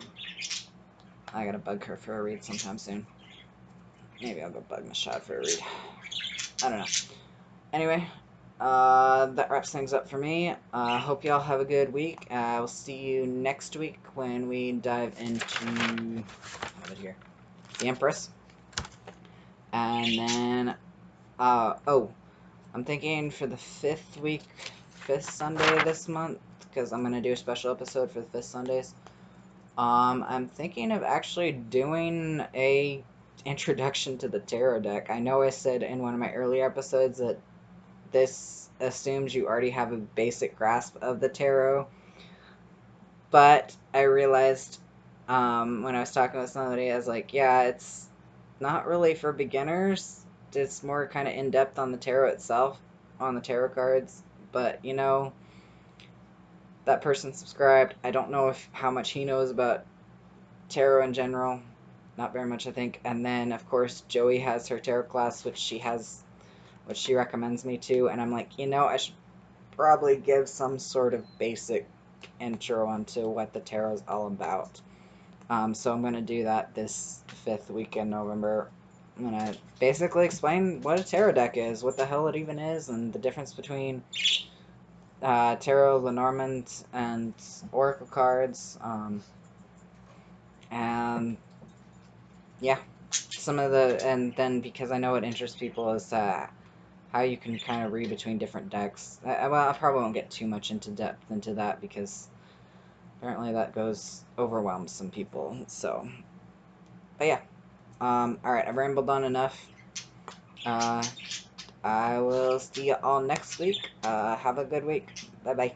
S1: gotta bug her for a read sometime soon. Maybe I'll go bug Mashad for a read. I don't know. Anyway, that wraps things up for me. Hope y'all have a good week. I'll see you next week when we dive into... I have it here. The Empress. And then, I'm thinking for the 5th Sunday this month, because I'm going to do a special episode for the 5th Sundays. I'm thinking of actually doing a introduction to the tarot deck. I know I said in one of my earlier episodes that this assumes you already have a basic grasp of the tarot, but I realized when I was talking with somebody, I was like, yeah, it's not really for beginners. It's more kind of in-depth on the tarot itself, on the tarot cards. But, you know, that person subscribed. I don't know how much he knows about tarot in general. Not very much, I think. And then, of course, Joey has her tarot class, which she recommends me to. And I'm like, you know, I should probably give some sort of basic intro onto what the tarot is all about. So I'm going to do that this 5th week in November. I'm going to basically explain what a tarot deck is, what the hell it even is, and the difference between tarot, Lenormand, and oracle cards. And yeah, and then because I know it interests people is how you can kind of read between different decks. Well, I probably won't get too much into depth into that because apparently that overwhelms some people. So, but yeah. Alright, I've rambled on enough. I will see you all next week. Have a good week. Bye-bye.